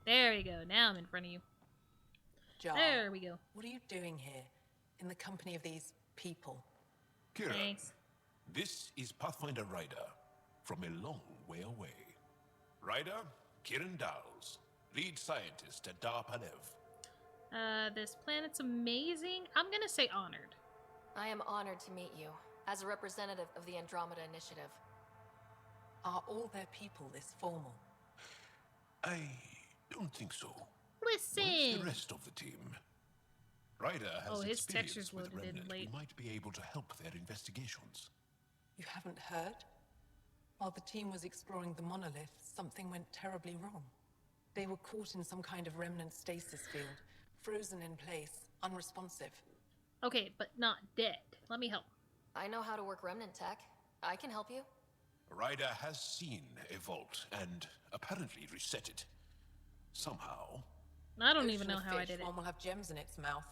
Speaker 1: There we go, now I'm in front of you.
Speaker 7: Jar,
Speaker 1: There we go.
Speaker 7: what are you doing here, in the company of these people?
Speaker 6: Kira,
Speaker 1: Thanks.
Speaker 6: this is Pathfinder Ryder, from a long way away. Ryder, Kiran Dowles, lead scientist at Dar Palev.
Speaker 1: This planet's amazing. I'm gonna say honored.
Speaker 3: I am honored to meet you, as a representative of the Andromeda Initiative.
Speaker 7: Are all their people this formal?
Speaker 6: I don't think so. Where's the
Speaker 1: Listen!
Speaker 6: rest of the team? Ryder has
Speaker 1: his
Speaker 6: experience
Speaker 1: texture's
Speaker 6: with
Speaker 1: loaded in
Speaker 6: Remnant.
Speaker 1: late.
Speaker 6: We might be able to help their investigations.
Speaker 7: You haven't heard? While the team was exploring the monolith, something went terribly wrong. They were caught in some kind of remnant stasis field, frozen in place, unresponsive.
Speaker 1: Okay, but not dead. Let me help.
Speaker 3: I know how to work remnant tech. I can help you.
Speaker 6: Ryder has seen a vault and apparently reset it. Somehow.
Speaker 1: I don't
Speaker 7: Ocean
Speaker 1: even know
Speaker 7: of
Speaker 1: how I
Speaker 7: fish,
Speaker 1: did it.
Speaker 7: One will have gems in its mouth,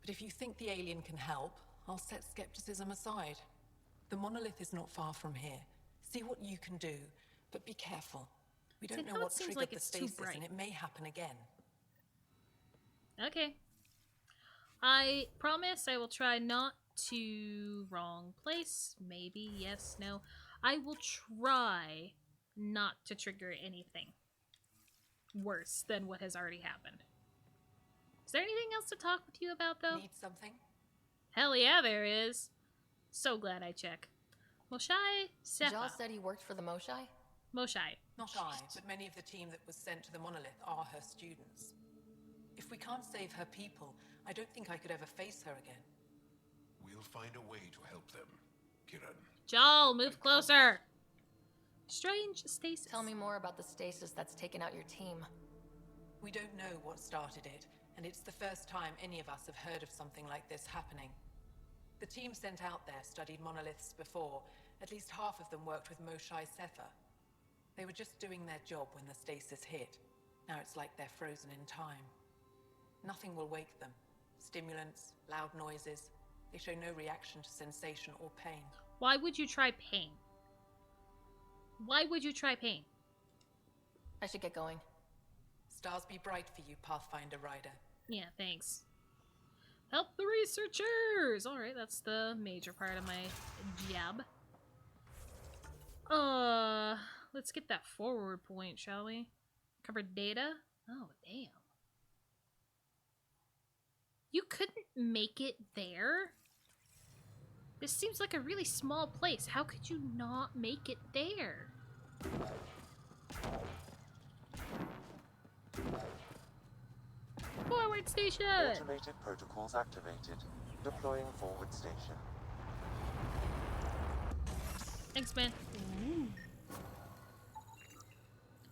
Speaker 7: but if you think the alien can help, I'll set skepticism aside. The monolith is not far from here. See what you can do, but be careful. We don't know
Speaker 1: now it
Speaker 7: what
Speaker 1: seems
Speaker 7: triggered
Speaker 1: like
Speaker 7: the
Speaker 1: it's too
Speaker 7: stasis,
Speaker 1: bright.
Speaker 7: and it may happen again.
Speaker 1: Okay. I promise I will try not to... Wrong place. Maybe, yes, no. I will try not to trigger anything worse than what has already happened. Is there anything else to talk with you about, though?
Speaker 7: Need something?
Speaker 1: Hell yeah, there is. So glad I check. Moshai Sefa.
Speaker 3: Jal said he worked for the Moshai?
Speaker 1: Moshai.
Speaker 7: Not I, but many of the team that was sent to the monolith are her students. If we can't save her people, I don't think I could ever face her again.
Speaker 6: We'll find a way to help them, Kiran.
Speaker 1: Jal, move closer. Strange stasis.
Speaker 3: Tell me more about the stasis that's taken out your team.
Speaker 7: We don't know what started it, and it's the first time any of us have heard of something like this happening. The team sent out there studied monoliths before. At least half of them worked with Moshae Sefer. They were just doing their job when the stasis hit. Now it's like they're frozen in time. Nothing will wake them. Stimulants, loud noises. They show no reaction to sensation or pain.
Speaker 1: Why would you try pain? Why would you try pain?
Speaker 3: I should get going.
Speaker 7: Stars be bright for you, Pathfinder Rider.
Speaker 1: Yeah, thanks. Help the researchers! Alright, that's the major part of my job. Let's get that forward point, shall we? Cover data? Oh, damn. You couldn't make it there? This seems like a really small place. How could you not make it there? Forward station!
Speaker 10: Automated protocols activated. Deploying forward station.
Speaker 1: Thanks, man.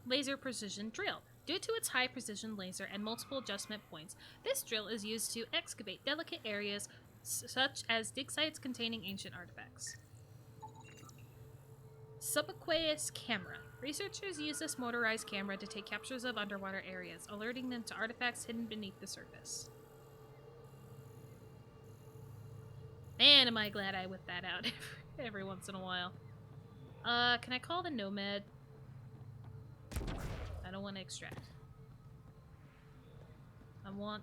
Speaker 1: Laser precision drill. Due to its high precision laser and multiple adjustment points, this drill is used to excavate delicate areas such as dig sites containing ancient artifacts. Subaqueous camera. Researchers use this motorized camera to take captures of underwater areas, alerting them to artifacts hidden beneath the surface. Man, am I glad I whip that out every once in a while. Can I call the Nomad? I don't want to extract. I want...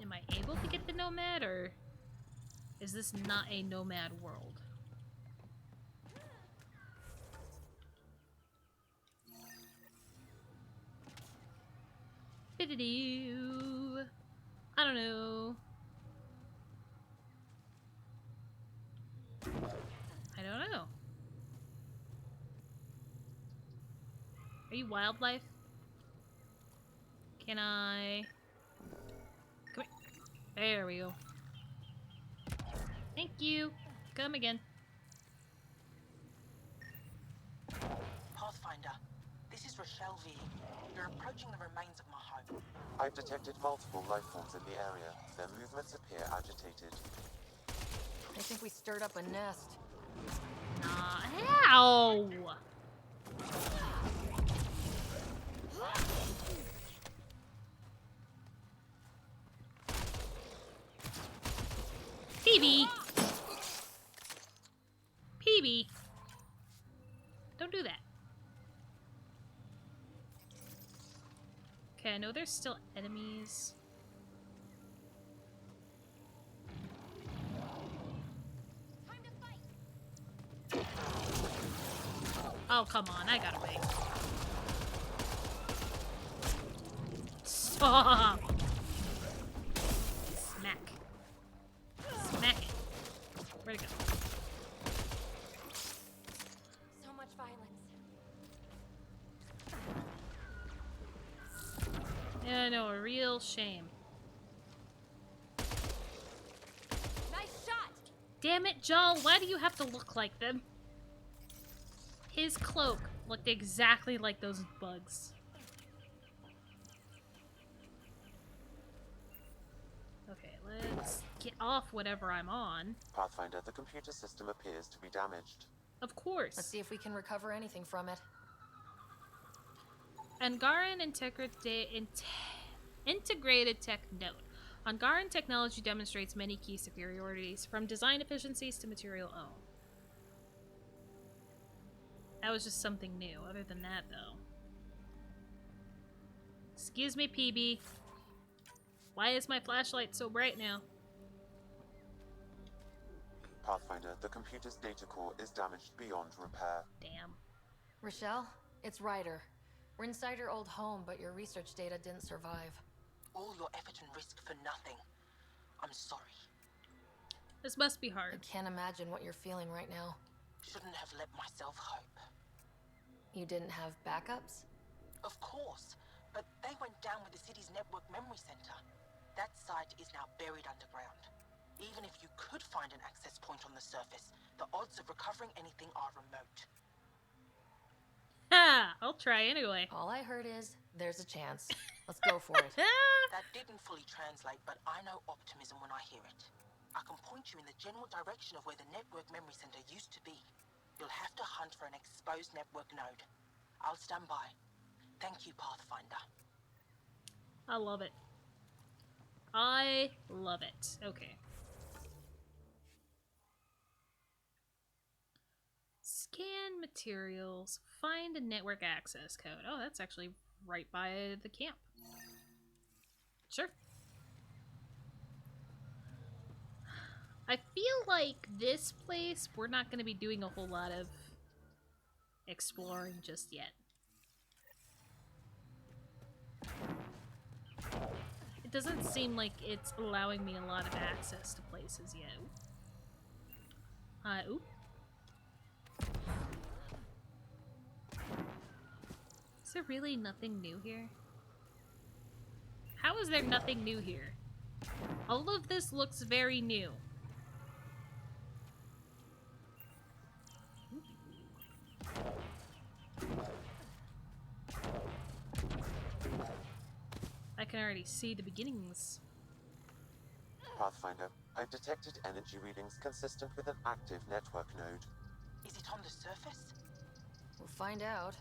Speaker 1: Am I able to get the Nomad, or is this not a Nomad world? Bididoo. I don't know. I don't know. Are you wildlife? Can I... Come here. There we go. Thank you. Come again.
Speaker 11: Pathfinder, this is Rochelle V. You're approaching the remains of my home.
Speaker 10: I've detected multiple life forms in the area. Their movements appear agitated.
Speaker 3: I think we stirred up a nest.
Speaker 1: Ow! PB! PB! Don't do that. Okay, I know there's still enemies. Oh, come on, I gotta wait. Stop! Smack. Smack it. Where'd it go?
Speaker 2: So much violence.
Speaker 1: Yeah, I know, a real shame.
Speaker 2: Nice shot!
Speaker 1: Damn it, Joel, why do you have to look like them? His cloak looked exactly like those bugs. Okay, let's get off whatever I'm on.
Speaker 10: Pathfinder, the computer system appears to be damaged.
Speaker 1: Of course.
Speaker 3: Let's see if we can recover anything from it.
Speaker 1: Angaran Integrated Tech Note. Angaran technology demonstrates many key superiorities, from design efficiencies to material own. That was just something new. Other than that, though. Excuse me, PB. Why is my flashlight so bright now?
Speaker 10: Pathfinder, the computer's data core is damaged beyond repair.
Speaker 1: Damn.
Speaker 3: Rochelle, it's Ryder. We're inside your old home, but your research data didn't survive.
Speaker 11: All your effort and risk for nothing. I'm sorry.
Speaker 1: This must be
Speaker 3: I
Speaker 1: hard.
Speaker 3: can't imagine what you're feeling right now.
Speaker 11: Shouldn't have let myself hope.
Speaker 3: You didn't have backups?
Speaker 11: Of course, but they went down with the city's network memory center. That site is now buried underground.
Speaker 13: Even if you could find an access point on the surface, the odds of recovering anything are remote.
Speaker 1: Ha! I'll try anyway.
Speaker 3: All I heard is, there's a chance. Let's go for it.
Speaker 13: That didn't fully translate, but I know optimism when I hear it. I can point you in the general direction of where the network memory center used to be. You'll have to hunt for an exposed network node. I'll stand by. Thank you, Pathfinder.
Speaker 1: I love it. I love it. Okay. Scan materials. Find a network access code. Oh, that's actually right by the camp. Sure. I feel like this place, we're not going to be doing a whole lot of exploring just yet. It doesn't seem like it's allowing me a lot of access to places yet. Oop. Is there really nothing new here? How is there nothing new here? All of this looks very new. I can already see the beginnings.
Speaker 10: Pathfinder, I've detected energy readings consistent with an active network node.
Speaker 13: Is it on the surface?
Speaker 3: We'll find out.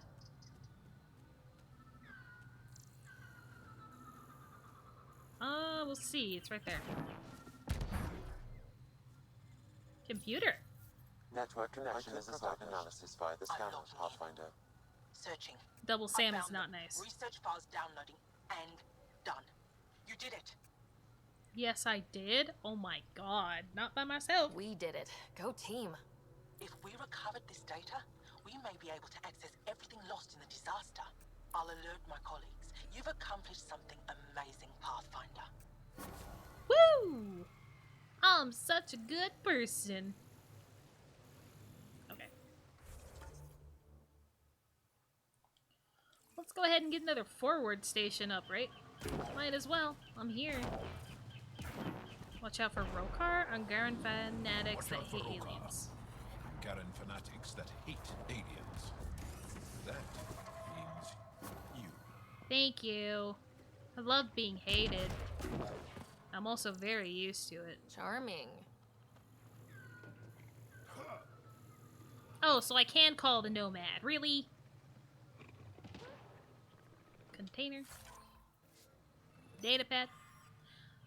Speaker 1: We'll see. It's right there. Computer.
Speaker 10: Network connection is assigned analysis via the scanner, Pathfinder.
Speaker 13: Searching.
Speaker 1: Double Sam is not nice.
Speaker 13: Research files downloading and done. You did it.
Speaker 1: Yes, I did. Oh my god. Not by myself.
Speaker 3: We did it. Go team.
Speaker 13: If we recovered this data, we may be able to access everything lost in the disaster. I'll alert my colleagues. You've accomplished something amazing, Pathfinder.
Speaker 1: Woo! I'm such a good person. Okay. Let's go ahead and get another forward station up, right? Might as well. I'm here. Watch out for Rokar and Garen fanatics that hate aliens.
Speaker 6: Garen fanatics that hate aliens. That means you.
Speaker 1: Thank you. I love being hated. I'm also very used to it.
Speaker 3: Charming.
Speaker 1: Oh, so I can call the Nomad. Really? Container. Datapad.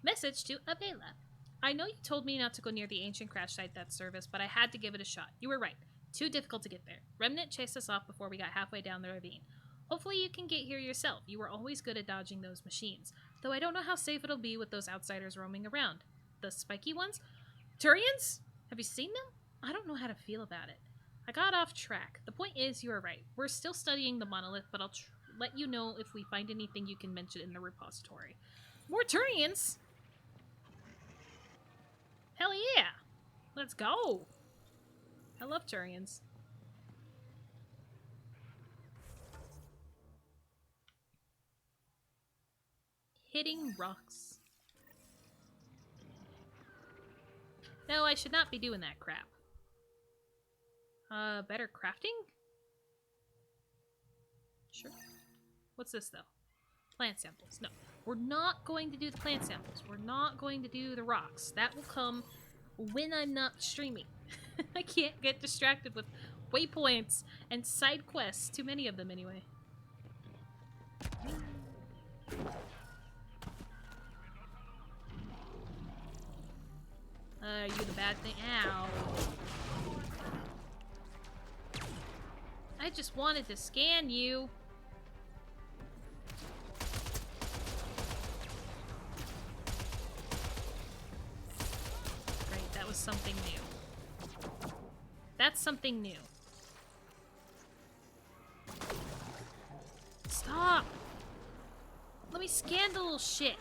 Speaker 1: Message to Avela. I know you told me not to go near the ancient crash site that service, but I had to give it a shot. You were right. Too difficult to get there. Remnant chased us off before we got halfway down the ravine. Hopefully you can get here yourself. You were always good at dodging those machines. Though I don't know how safe it'll be with those outsiders roaming around. The spiky ones? Turians? Have you seen them? I don't know how to feel about it. I got off track. The point is, you are right. We're still studying the monolith, but I'll let you know if we find anything you can mention in the repository. More Turians? Hell yeah! Let's go! I love Turians. Hitting rocks. No, I should not be doing that crap. Better crafting? Sure. What's this, though? Plant samples. No. We're not going to do the plant samples. We're not going to do the rocks. That will come when I'm not streaming. I can't get distracted with waypoints and side quests. Too many of them, anyway. You the bad thing. Ow. I just wanted to scan you. Great, that was something new. That's something new. Stop! Let me scan the little shit.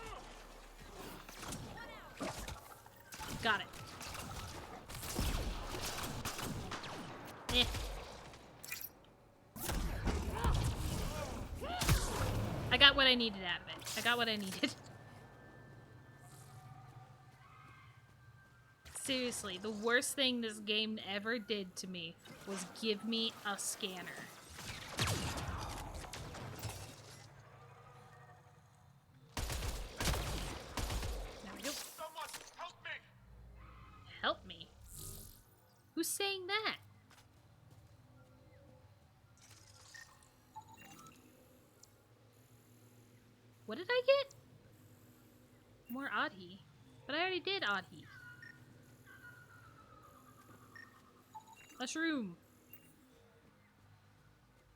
Speaker 1: Got it. Eh. I got what I needed out of it. I got what I needed. Seriously, the worst thing this game ever did to me was give me a scanner. There we go.
Speaker 12: Someone, help me!
Speaker 1: Help me? Who's saying that? What did I get? More Adhi. But I already did Adhi. Mushroom.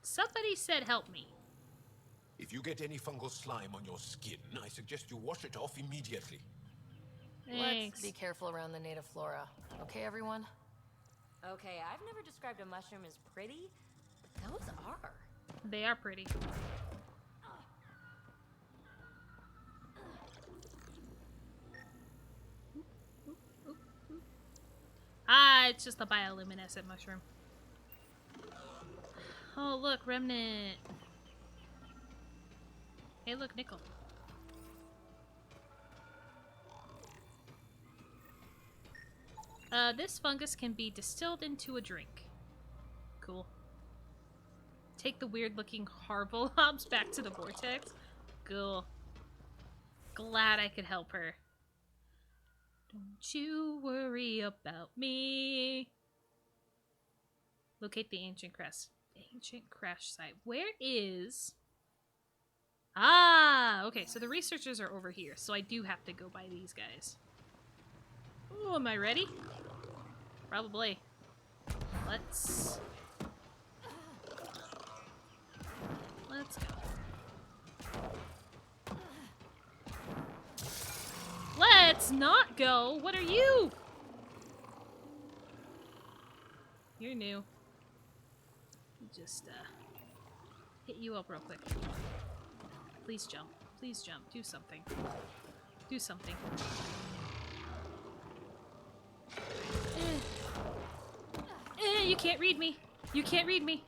Speaker 1: Somebody said help me.
Speaker 6: If you get any fungal slime on your skin, I suggest you wash it off immediately.
Speaker 1: Thanks.
Speaker 3: Let's be careful around the native flora. Okay, everyone?
Speaker 2: Okay, I've never described a mushroom as pretty, but those are.
Speaker 1: They are pretty. Ah, it's just a bioluminescent mushroom. Oh, look, remnant. Hey, look, nickel. This fungus can be distilled into a drink. Cool. Take the weird-looking Havarl hobs back to the vortex. Cool. Glad I could help her. Don't you worry about me. Locate the ancient crash site. Where is... Ah! Okay, so the researchers are over here, so I do have to go by these guys. Oh, am I ready? Probably. Let's go. Let's not go! What are you? You're new. Just, hit you up real quick. Please jump. Please jump. Do something. Do something. You can't read me. You can't read me.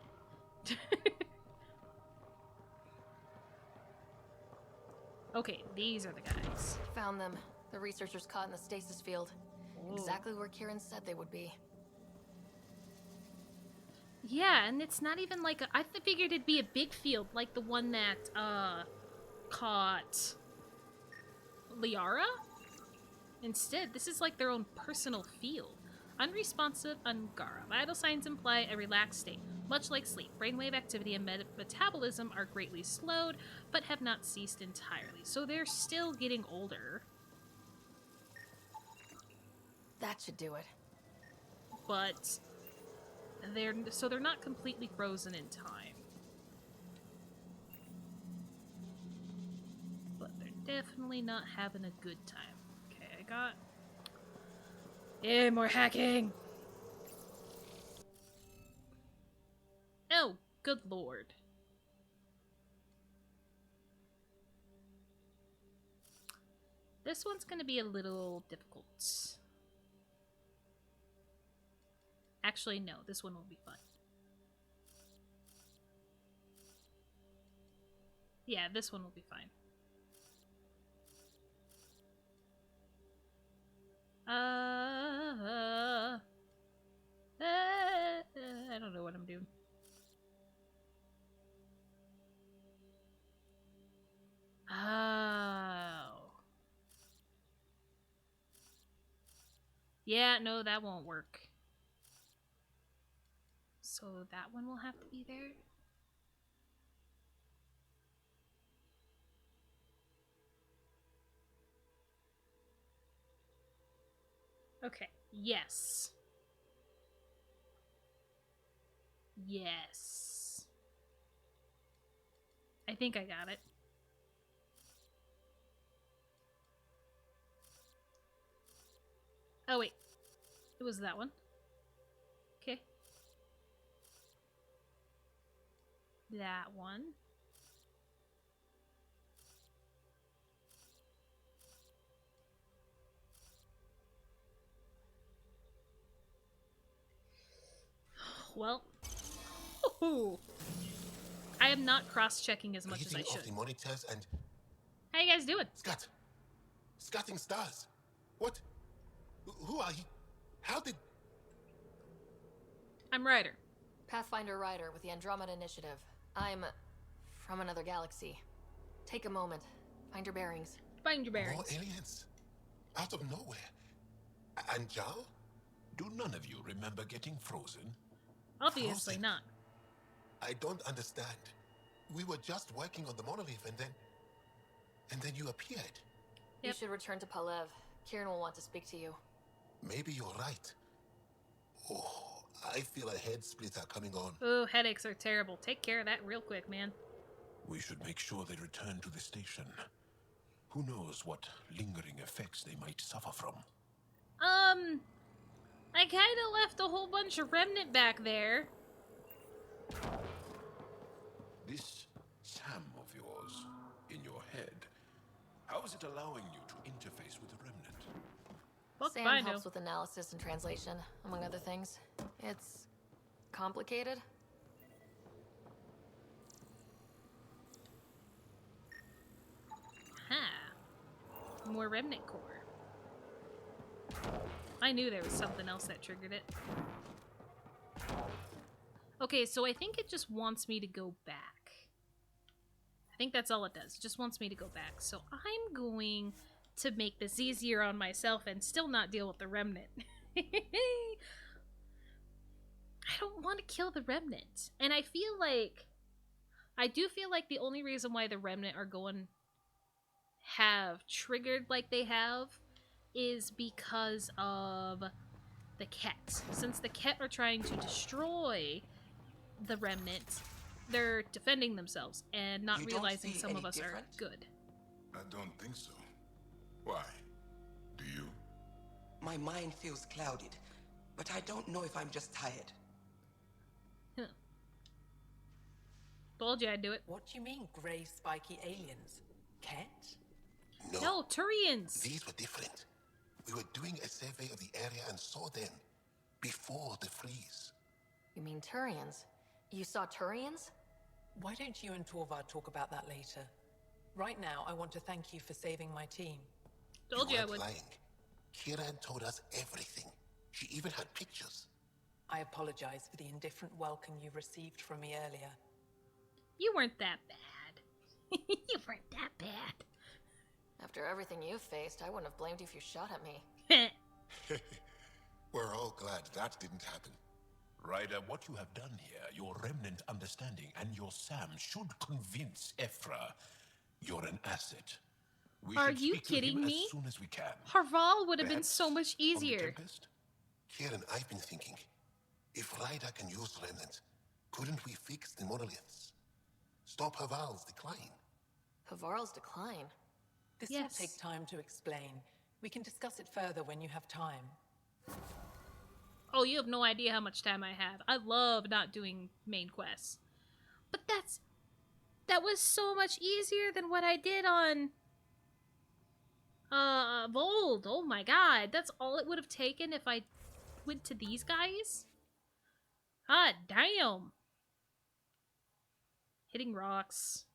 Speaker 1: Okay, these are the guys.
Speaker 3: Found them. The researchers caught in the stasis field.
Speaker 1: Ooh.
Speaker 3: Exactly where Kieran said they would be.
Speaker 1: Yeah, and it's not even like I figured it'd be a big field like the one that caught Liara. Instead, this is like their own personal field. Unresponsive Angara. Vital signs imply a relaxed state. Much like sleep, brainwave activity and metabolism are greatly slowed, but have not ceased entirely. So they're still getting older.
Speaker 3: That should do it.
Speaker 1: But they're not completely frozen in time. But they're definitely not having a good time. Okay, I got... Yeah, more hacking! Oh, good lord. This one's gonna be a little difficult. Actually, no, this one will be fun. Yeah, this one will be fine. I don't know what I'm doing. Oh. Yeah, no, that won't work. So that one will have to be there. Okay, yes. Yes. I think I got it. Oh, wait. It was that one. Okay. That one. Well. I am not cross-checking as much as I
Speaker 6: Reading
Speaker 1: should.
Speaker 6: of the monitors and...
Speaker 1: How you guys doing?
Speaker 6: Scatting stars. What? Who are you? How did...
Speaker 1: I'm Ryder.
Speaker 3: Pathfinder Ryder with the Andromeda Initiative. I'm from another galaxy. Take a moment. Find your bearings.
Speaker 1: Find your bearings.
Speaker 6: More aliens? Out of nowhere? And Jal? Do none of you remember getting frozen?
Speaker 1: Obviously
Speaker 6: Frozen?
Speaker 1: not.
Speaker 6: I don't understand. We were just working on the monolith and then you appeared.
Speaker 3: You should return to Palev. Kieran will want to speak to you.
Speaker 6: Maybe you're right. Oh, I feel a head splitter coming on.
Speaker 1: Oh, headaches are terrible. Take care of that real quick, man.
Speaker 6: We should make sure they return to the station. Who knows what lingering effects they might suffer from.
Speaker 1: I kinda left a whole bunch of remnant back there.
Speaker 6: This Sam of yours, in your head, how is it allowing you to interface with the remnant?
Speaker 3: Sam helps with analysis and translation, among other things. It's complicated.
Speaker 1: Huh. More remnant core. I knew there was something else that triggered it. Okay, so I think it just wants me to go back. I think that's all it does. It just wants me to go back. So I'm going to make this easier on myself and still not deal with the remnant. I don't want to kill the remnant. And I do feel like the only reason why the remnant are have triggered like they have is because of the Ket. Since the Ket are trying to destroy the remnant, they're defending themselves and not realizing some of us are good.
Speaker 8: I don't think so. Why? Do you?
Speaker 14: My mind feels clouded, but I don't know if I'm just tired.
Speaker 1: Huh. Told you I'd do it.
Speaker 11: What do you mean, grey spiky aliens? Ket?
Speaker 1: No, Turians!
Speaker 6: These were different. We were doing a survey of the area and saw them before the freeze.
Speaker 3: You mean Turians? You saw Turians?
Speaker 11: Why don't you and Torvald talk about that later? Right now, I want to thank you for saving my team.
Speaker 1: Told you I would.
Speaker 6: Lying. Kieran told us everything. She even had pictures.
Speaker 11: I apologize for the indifferent welcome you received from me earlier.
Speaker 1: You weren't that bad. You weren't that bad.
Speaker 3: After everything you've faced, I wouldn't have blamed you if you shot at me.
Speaker 6: We're all glad that didn't happen. Ryder, what you have done here, your remnant understanding, and your Sam should convince Evfra you're an asset. We
Speaker 1: Are
Speaker 6: should
Speaker 1: you
Speaker 6: speak
Speaker 1: kidding
Speaker 6: to him
Speaker 1: me?
Speaker 6: as soon as we can.
Speaker 1: Havarl would have been so much easier.
Speaker 6: Kieran, I've been thinking, if Ryder can use remnant, couldn't we fix the monoliths? Stop Havarl's decline?
Speaker 3: Havarl's decline?
Speaker 11: This will take time to explain. We can discuss it further when you have time.
Speaker 1: Oh, you have no idea how much time I have. I love not doing main quests. But that was so much easier than what I did on Voeld. Oh my god, that's all it would have taken if I went to these guys? God damn. Hitting rocks.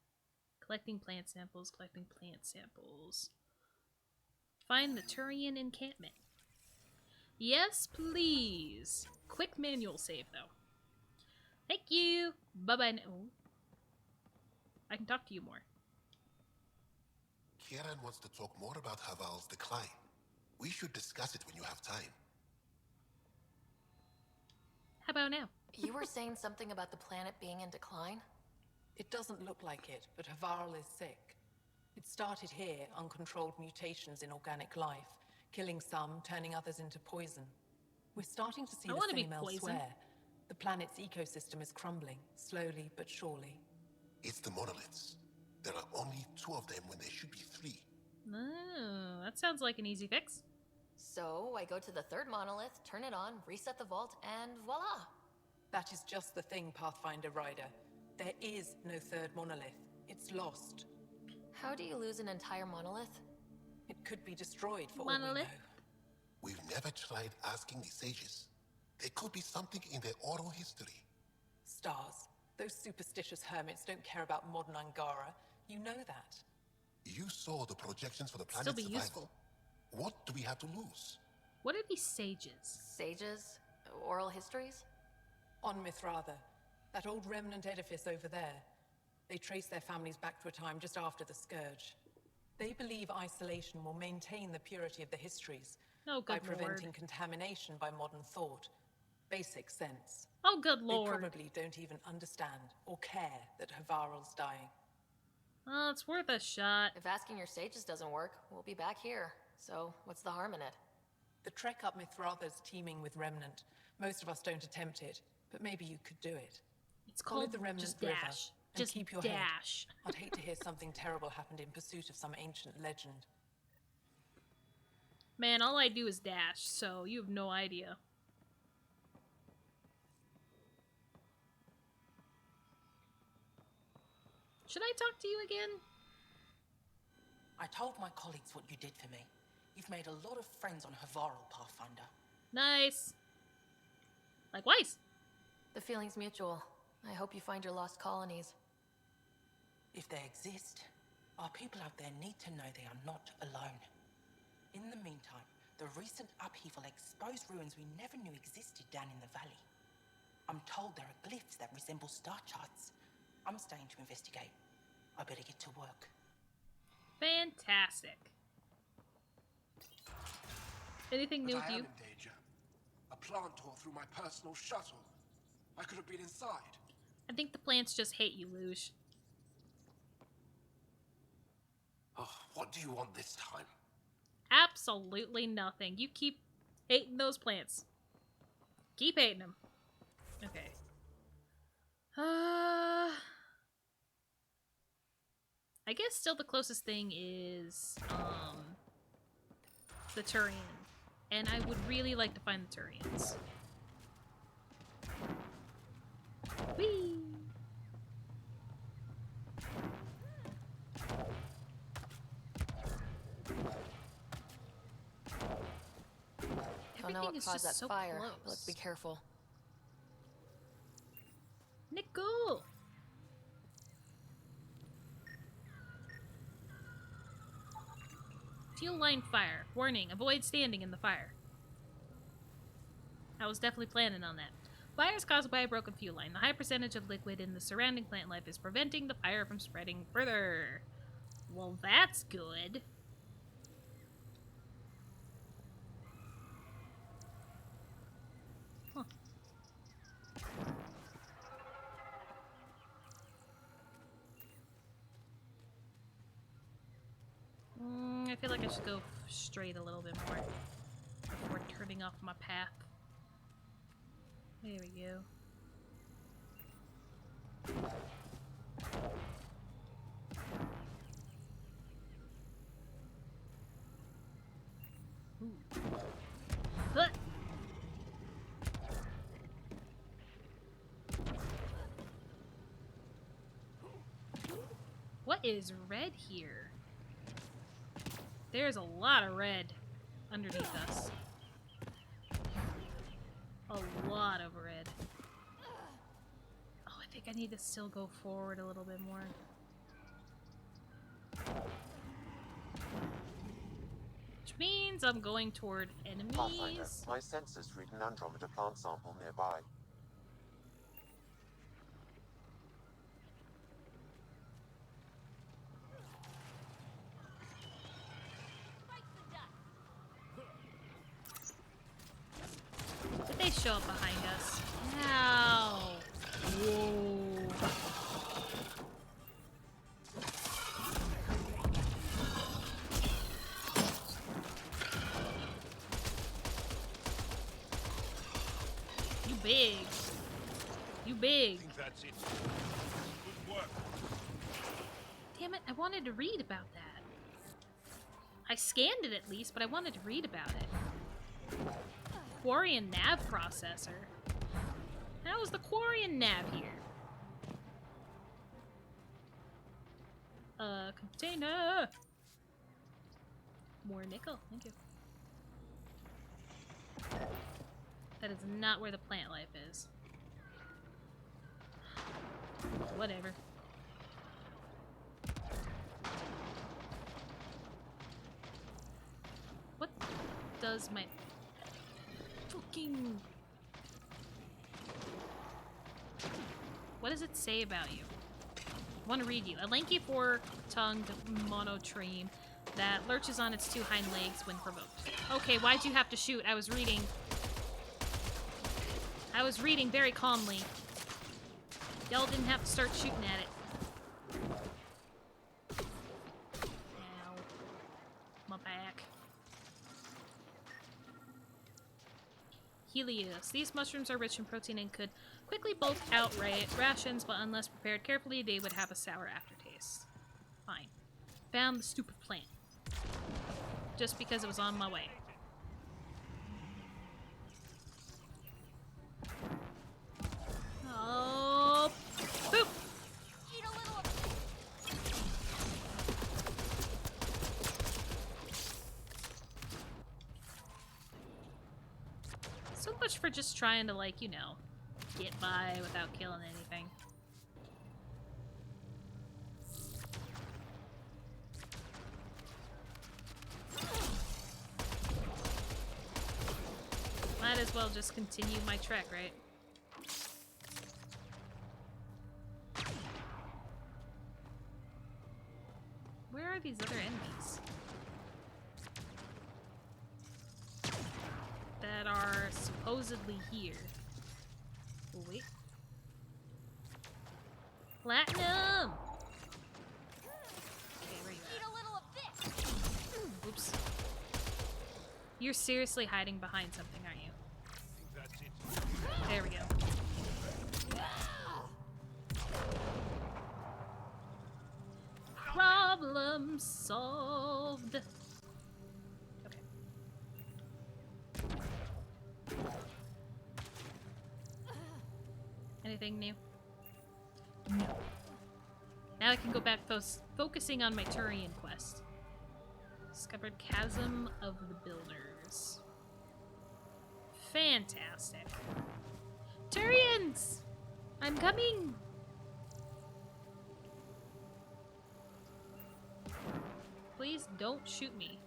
Speaker 1: Collecting plant samples, Find the Turian encampment. Yes, please. Quick manual save, though. Thank you. Bye-bye. Oh. I can talk to you more.
Speaker 6: Kieran wants to talk more about Havarl's decline. We should discuss it when you have time.
Speaker 1: How about now?
Speaker 3: You were saying something about the planet being in decline?
Speaker 11: It doesn't look like it, but Havarl is sick. It started here, uncontrolled mutations in organic life, killing some, turning others into poison. We're starting to see the same elsewhere. The planet's ecosystem is crumbling, slowly but surely.
Speaker 6: It's the monoliths. There are only 2 of them when there should be 3.
Speaker 1: Oh, that sounds like an easy fix.
Speaker 3: So, I go to the 3rd monolith, turn it on, reset the vault, and voila!
Speaker 11: That is just the thing, Pathfinder Ryder. There is no 3rd monolith. It's lost.
Speaker 3: How do you lose an entire monolith?
Speaker 11: It could be destroyed for all we know.
Speaker 6: We've never tried asking the sages. There could be something in their oral history.
Speaker 11: Stars. Those superstitious hermits don't care about modern Angara. You know that.
Speaker 6: You saw the projections for the planet's survival. What do we have to lose?
Speaker 1: What are these sages?
Speaker 3: Sages? Oral histories?
Speaker 11: On Mithratha, that old remnant edifice over there. They trace their families back to a time just after the Scourge. They believe isolation will maintain the purity of the histories by preventing contamination by modern thought. Basic sense.
Speaker 1: Oh, good lord.
Speaker 11: They probably don't even understand or care that Havarl's dying.
Speaker 1: Well, it's worth a shot.
Speaker 3: If asking your sages doesn't work, we'll be back here. So, what's the harm in it?
Speaker 11: The trek up Mithratha's teeming with remnant. Most of us don't attempt it, but maybe you could do it.
Speaker 1: It's called
Speaker 11: the remnant
Speaker 1: just
Speaker 11: river
Speaker 1: dash.
Speaker 11: and
Speaker 1: Just
Speaker 11: keep your
Speaker 1: dash.
Speaker 11: head. I'd hate to hear something terrible happened in pursuit of some ancient legend.
Speaker 1: Man, all I do is dash, so you have no idea. Should I talk to you again?
Speaker 13: I told my colleagues what you did for me. You've made a lot of friends on Havarl, Pathfinder.
Speaker 1: Nice. Likewise.
Speaker 3: The feeling's mutual. I hope you find your lost colonies.
Speaker 13: If they exist, our people out there need to know they are not alone. In the meantime, the recent upheaval exposed ruins we never knew existed down in the valley. I'm told there are glyphs that resemble star charts. I'm staying to investigate. I better get to work.
Speaker 1: Fantastic. Anything new with you?
Speaker 12: I am in danger. A plant tore through my personal shuttle. I could have been inside.
Speaker 1: I think the plants just hate you, Luge.
Speaker 12: Oh, what do you want this time?
Speaker 1: Absolutely nothing. You keep hating those plants. Keep hating them. Okay. I guess still the closest thing is the Turian. And I would really like to find the Turians. Whee!
Speaker 3: Don't know what
Speaker 1: Everything is
Speaker 3: caused that
Speaker 1: just so
Speaker 3: fire.
Speaker 1: close.
Speaker 3: Let's be careful.
Speaker 1: Nicole! Fuel line fire. Warning, avoid standing in the fire. I was definitely planning on that. Fire is caused by a broken fuel line. The high percentage of liquid in the surrounding plant life is preventing the fire from spreading further. Well, that's good. Huh. I feel like I should go straight a little bit more before turning off my path. There we go. Ooh. Huh. What is red here? There's a lot of red underneath us. A lot of red. Oh, I think I need to still go forward a little bit more. Which means I'm going toward
Speaker 10: Pathfinder,
Speaker 1: enemies.
Speaker 10: my sensors read an Andromeda plant sample nearby.
Speaker 1: Did they show up behind us? Ow! Whoa! You big. You big.
Speaker 6: I think that's it. Good work.
Speaker 1: Damn it, I wanted to read about that. I scanned it at least, but I wanted to read about it. Quarian nav processor. How is the Quarian nav here? Container! More nickel, thank you. That is not where the plant life is. Whatever. What does my... Fucking... What does it say about you? I want to read you. A lanky four-tongued monotreme that lurches on its two hind legs when provoked. Okay, why'd you have to shoot? I was reading. I was reading very calmly. Y'all didn't have to start shooting at it. Ow. My back. Helios. These mushrooms are rich in protein and could quickly bulk out rations, but unless prepared carefully, they would have a sour aftertaste. Fine. Found the stupid plant. Just because it was on my way. Oh, boop!
Speaker 2: Eat a little of
Speaker 1: So much for just trying to, like, you know, get by without killing anything. Might as well just continue my trek, right? Where are these other enemies? That are supposedly here. Oh, wait. Platinum! Okay, where you at?
Speaker 2: Eat a little of this.
Speaker 1: Oops. You're seriously hiding behind something, aren't you? There we go. Problem solved. Okay. Anything new? No. Now I can go back focusing on my Turian quest. Discovered Chasm of the Builders. Fantastic. Turians! I'm coming! Please don't shoot me.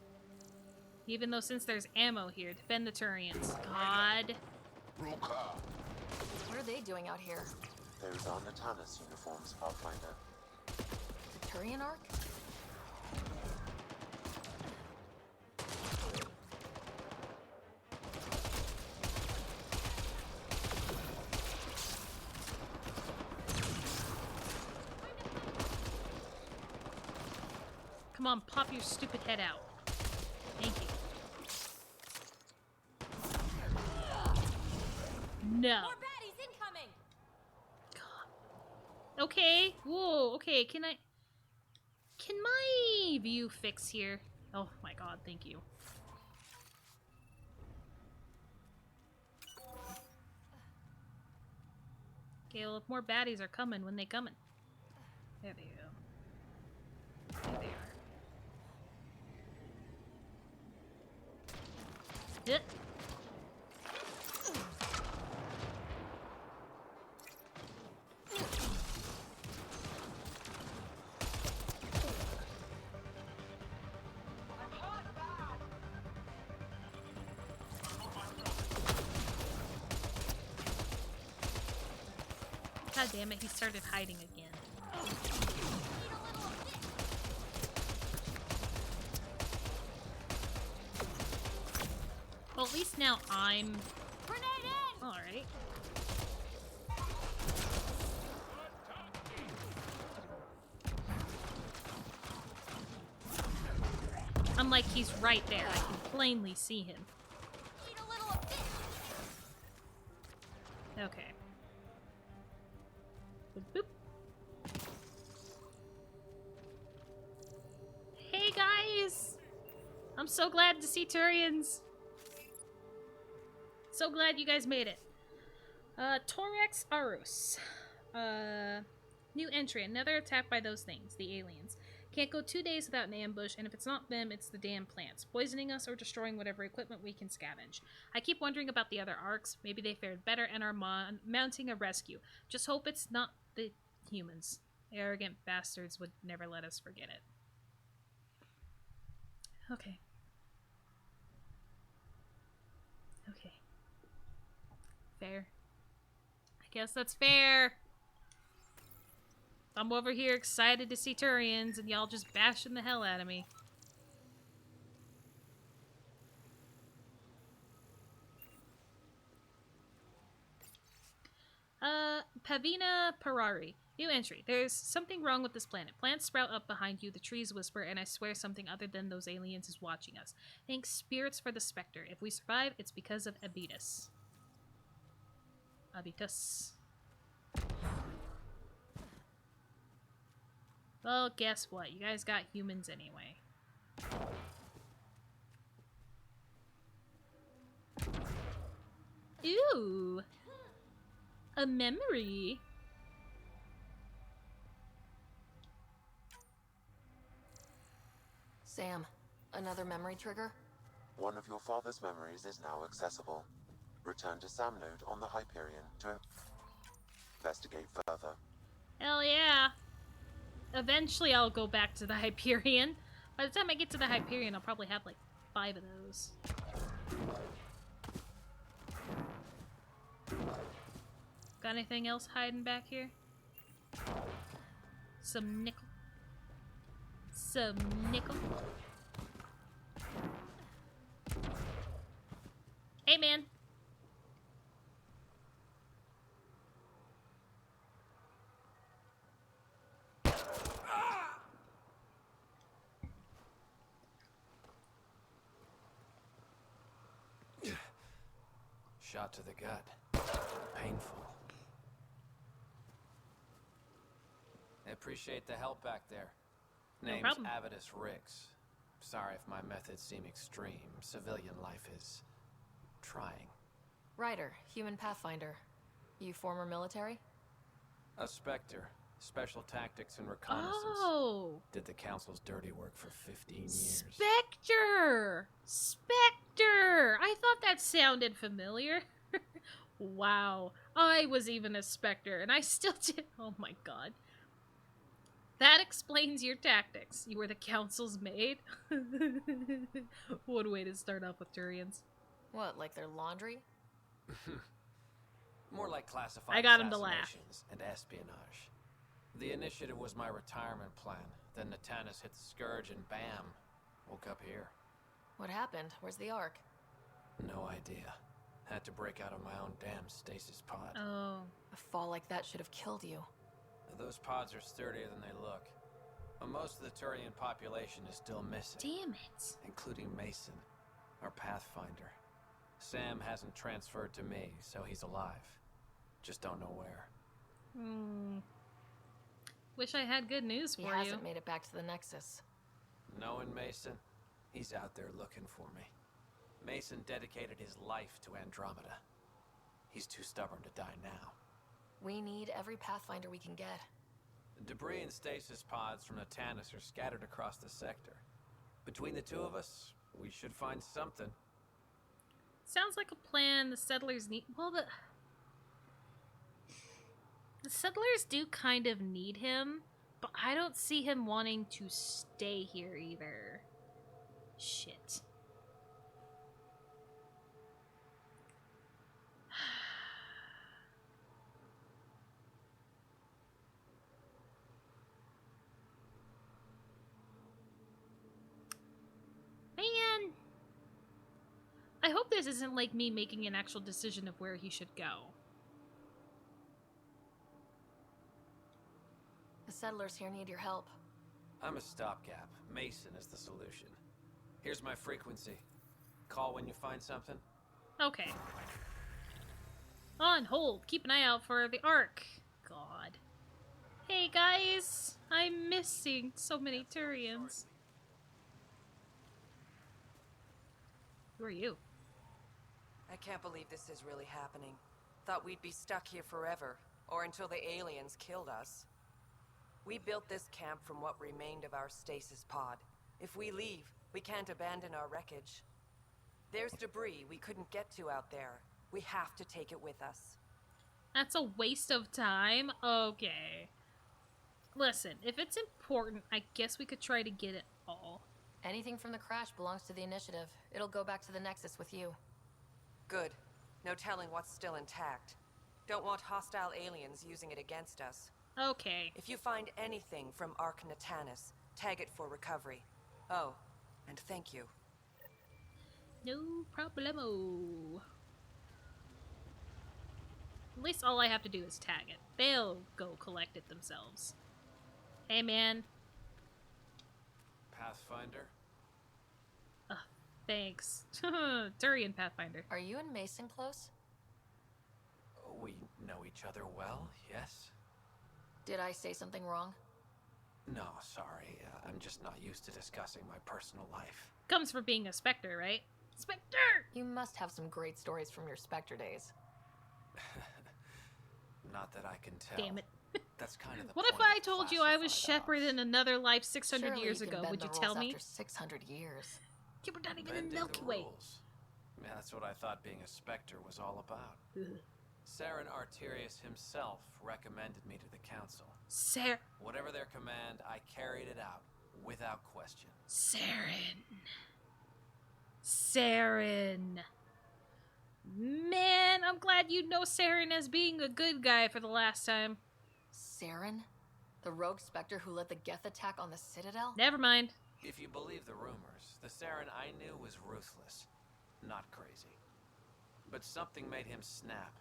Speaker 1: Even though since there's ammo here, defend the Turians. God.
Speaker 3: What are they doing out here?
Speaker 10: Those are Natana's uniforms, Pathfinder.
Speaker 3: The Turian Ark?
Speaker 1: Come on, pop your stupid head out. Thank you. No.
Speaker 2: More baddies incoming.
Speaker 1: God. Okay. Whoa. Okay. Can my view fix here? Oh my God. Thank you. Okay. Well, if more baddies are coming, when they coming? There they go. There they are. Yep. God damn it, he started hiding again. Well, at least now I'm...
Speaker 2: Grenade in!
Speaker 1: Alright. I'm like, he's right there. I can plainly see him.
Speaker 2: Eat a little of this.
Speaker 1: Okay. Boop, boop. Hey guys! I'm so glad to see Turians. So glad you guys made it. Torax Arus. New entry. Another attack by those things, the aliens. Can't go 2 days without an ambush, and if it's not them, it's the damn plants, poisoning us or destroying whatever equipment we can scavenge. I keep wondering about the other arcs. Maybe they fared better and are mounting a rescue. Just hope it's not the humans. Arrogant bastards would never let us forget it. Okay. Okay. Fair. I guess that's fair. I'm over here excited to see Turians, and y'all just bashing the hell out of me. Pavina Parari. New entry. There's something wrong with this planet. Plants sprout up behind you, the trees whisper, and I swear something other than those aliens is watching us. Thanks, spirits for the specter. If we survive, it's because of Abitus. Abitus. Well, guess what? You guys got humans anyway. Ooh! A memory!
Speaker 3: Sam, another memory trigger?
Speaker 10: One of your father's memories is now accessible. Return to Sam Node on the Hyperion to investigate further.
Speaker 1: Hell yeah! Eventually I'll go back to the Hyperion. By the time I get to the Hyperion, I'll probably have like 5 of those. Got anything else hiding back here? Some nickel. Some nickel. Hey, man.
Speaker 15: Shot to the gut. Painful. I appreciate the help back there.
Speaker 1: No
Speaker 15: Name's
Speaker 1: problem.
Speaker 15: Avidus Rix. Sorry if my methods seem extreme. Civilian life is trying.
Speaker 3: Ryder, human pathfinder. You former military?
Speaker 15: A Spectre. Special tactics and reconnaissance.
Speaker 1: Oh!
Speaker 15: Did the Council's dirty work for 15 years.
Speaker 1: Spectre! Spectre! I thought that sounded familiar. Wow. I was even a Spectre, and I still did. Oh my god. That explains your tactics. You were the Council's maid? What a way to start off with Turians.
Speaker 3: What, like their laundry?
Speaker 15: More like classified
Speaker 1: I got him to laugh.
Speaker 15: assassinations and espionage. The initiative was my retirement plan. Then Natanis hit the Scourge and bam, woke up here.
Speaker 3: What happened? Where's the Ark?
Speaker 15: No idea. Had to break out of my own damn stasis pod.
Speaker 1: Oh.
Speaker 3: A fall like that should have killed you.
Speaker 15: Those pods are sturdier than they look. But most of the Turian population is still missing.
Speaker 1: Damn it.
Speaker 15: Including Mason, our Pathfinder. Sam hasn't transferred to me, so he's alive. Just don't know where.
Speaker 1: Wish I had good news for you.
Speaker 3: He hasn't made it back to the Nexus.
Speaker 15: Knowing Mason, he's out there looking for me. Mason dedicated his life to Andromeda. He's too stubborn to die now.
Speaker 3: We need every Pathfinder we can get.
Speaker 15: Debris and stasis pods from Natanis are scattered across the sector. Between the two of us, we should find something.
Speaker 1: Sounds like a plan the settlers need. Well, the settlers do kind of need him, but I don't see him wanting to stay here either. Shit. Man. I hope this isn't like me making an actual decision of where he should go.
Speaker 3: The settlers here need your help.
Speaker 15: I'm a stopgap. Mason is the solution. Here's my frequency. Call when you find something.
Speaker 1: Okay. On hold. Keep an eye out for the Ark. God. Hey guys, I'm missing so many Turians. Who are you?
Speaker 16: I can't believe this is really happening. Thought we'd be stuck here forever, or until the aliens killed us. We built this camp from what remained of our stasis pod. If we leave, we can't abandon our wreckage. There's debris we couldn't get to out there. We have to take it with us.
Speaker 1: That's a waste of time? Okay. Listen, if it's important, I guess we could try to get it all.
Speaker 3: Anything from the crash belongs to the Initiative. It'll go back to the Nexus with you.
Speaker 16: Good. No telling what's still intact. Don't want hostile aliens using it against us.
Speaker 1: Okay.
Speaker 16: If you find anything from Ark Natanus, tag it for recovery. Oh, and thank you.
Speaker 1: No problemo. At least all I have to do is tag it. They'll go collect it themselves. Hey, man.
Speaker 15: Pathfinder?
Speaker 1: Thanks. Turian Pathfinder.
Speaker 3: Are you and Mason close?
Speaker 15: We know each other well, yes?
Speaker 3: Did I say something wrong?
Speaker 15: No, sorry. I'm just not used to discussing my personal life.
Speaker 1: Comes from being a Spectre, right? Spectre!
Speaker 3: You must have some great stories from your Spectre days.
Speaker 15: Not that I can tell.
Speaker 1: Damn it.
Speaker 15: That's kind of the
Speaker 1: What if
Speaker 15: point
Speaker 1: I
Speaker 15: of
Speaker 1: told you I was
Speaker 15: classified
Speaker 1: Shepard in another life 600
Speaker 3: Surely
Speaker 1: years
Speaker 3: you can
Speaker 1: ago?
Speaker 3: bend
Speaker 1: Would
Speaker 3: the
Speaker 1: you
Speaker 3: rules
Speaker 1: tell me?
Speaker 3: after 600 years.
Speaker 1: You were not even in
Speaker 15: Bending
Speaker 1: Milky
Speaker 15: the
Speaker 1: Way.
Speaker 15: rules. Yeah, that's what I thought being a Spectre was all about. Saren Arterius himself recommended me to the council. Whatever their command, I carried it out, without question.
Speaker 1: Saren. Man, I'm glad you know Saren as being a good guy for the last time.
Speaker 3: Saren? The rogue Spectre who led the Geth attack on the Citadel?
Speaker 1: Never mind.
Speaker 15: If you believe the rumors, the Saren I knew was ruthless, not crazy. But something made him snap.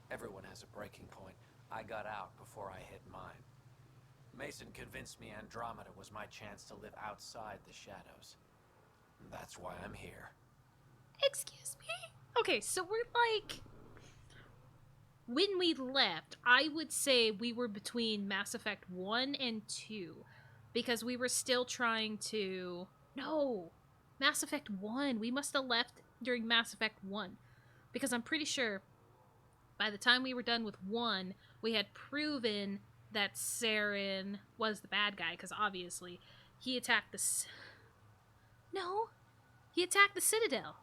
Speaker 15: Everyone has a breaking point. I got out before I hit mine. Mason convinced me Andromeda was my chance to live outside the shadows. That's why I'm here.
Speaker 1: Excuse me? Okay, so we're like... When we left, I would say we were between Mass Effect 1 and 2. Because we were still trying to... No! Mass Effect 1. We must have left during Mass Effect 1. Because I'm pretty sure by the time we were done with 1, we had proven that Saren was the bad guy. Because obviously, he attacked the... No! He attacked the Citadel.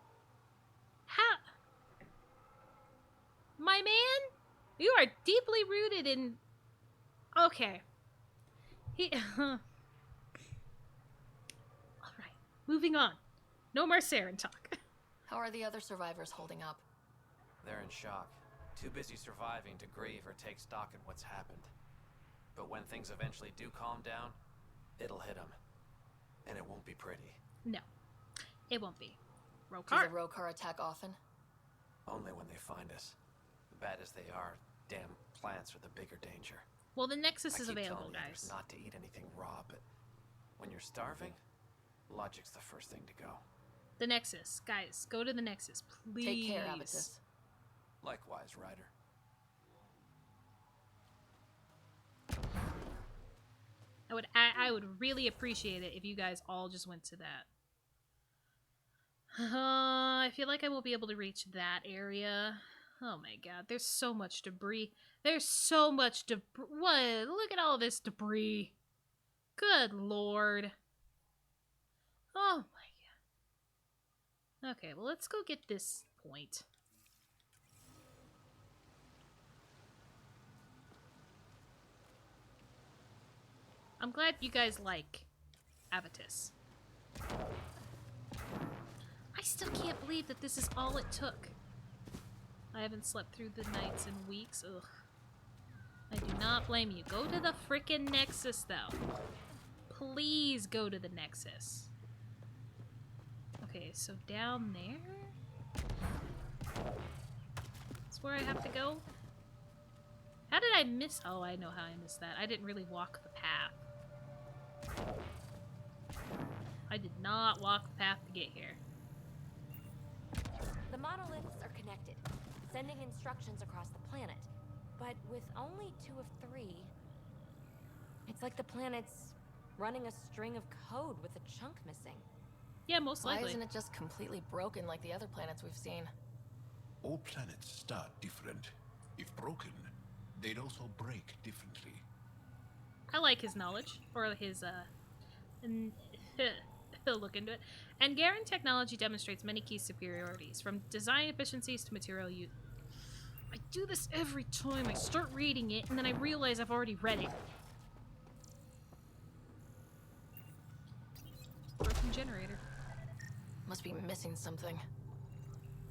Speaker 1: How? My man? You are deeply rooted in... Okay. He... Alright. Moving on. No more Saren talk.
Speaker 3: How are the other survivors holding up?
Speaker 15: They're in shock. Too busy surviving to grieve or take stock in what's happened. But when things eventually do calm down, it'll hit them. And it won't be pretty.
Speaker 1: No. It won't be.
Speaker 3: Does a Rokar attack often?
Speaker 15: Only when they find us. Bad as they are, damn plants are the bigger danger.
Speaker 1: Well, the Nexus is
Speaker 15: I keep
Speaker 1: available,
Speaker 15: telling
Speaker 1: guys.
Speaker 15: others not to eat anything raw, but when you're starving, logic's the first thing to go.
Speaker 1: The Nexus. Guys, go to the Nexus, please.
Speaker 3: Take care, Abatus.
Speaker 15: Likewise, Ryder.
Speaker 1: I would really appreciate it if you guys all just went to that. I feel like I won't be able to reach that area. Oh my god, there's so much debris. There's so much debris. What? Look at all this debris. Good lord. Oh my god. Okay, well, let's go get this point. I'm glad you guys like Abatus. I still can't believe that this is all it took. I haven't slept through the nights in weeks. Ugh. I do not blame you. Go to the frickin' Nexus, though. Please go to the Nexus. Okay, so down there? That's where I have to go? How did I miss? Oh, I know how I missed that. I didn't really walk the path. I did not walk the path to get here.
Speaker 2: The monoliths are connected, sending instructions across the planet. But with only 2 of 3, it's like the planet's running a string of code with a chunk missing.
Speaker 1: Yeah, most likely.
Speaker 3: Why isn't it just completely broken like the other planets we've seen?
Speaker 6: All planets start different. If broken, they'd also break differently.
Speaker 1: I like his knowledge, or his, he'll look into it. And Garen technology demonstrates many key superiorities, from design efficiencies to material use. I do this every time. I start reading it, and then I realize I've already read it. Broken generator.
Speaker 3: Must be missing something.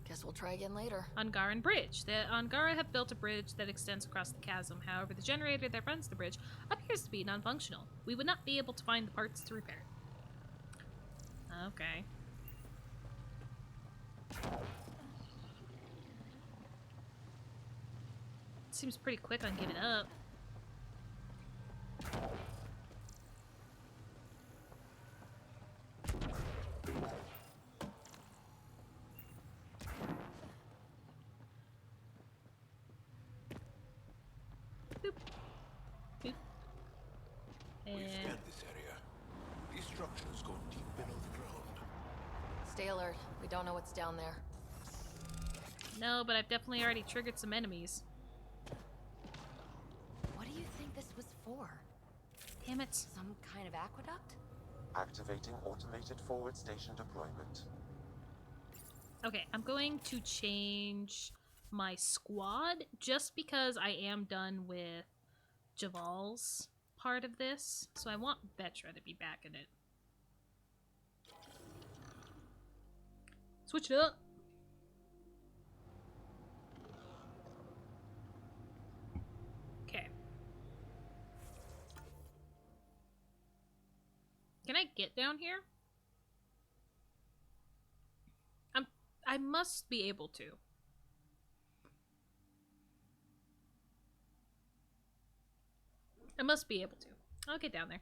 Speaker 3: Guess Guess we'll try again later.
Speaker 1: Angaran Bridge. The Angara have built a bridge that extends across the chasm. However, the generator that runs the bridge appears to be non-functional. We would not be able to find the parts to repair it. Okay. Seems pretty quick on giving up.
Speaker 6: We've scanned this area. These structures go deep below the ground.
Speaker 3: Stay alert. We don't know what's down there.
Speaker 1: No, but I've definitely already triggered some enemies.
Speaker 2: What do you think this was for?
Speaker 1: Damn it.
Speaker 2: Some kind of aqueduct?
Speaker 10: Activating automated forward station deployment.
Speaker 1: Okay, I'm going to change my squad just because I am done with Javal's part of this. So I want Vetra to be back in it. Switch it up. Okay. Can I get down here? I must be able to. I must be able to. I'll get down there.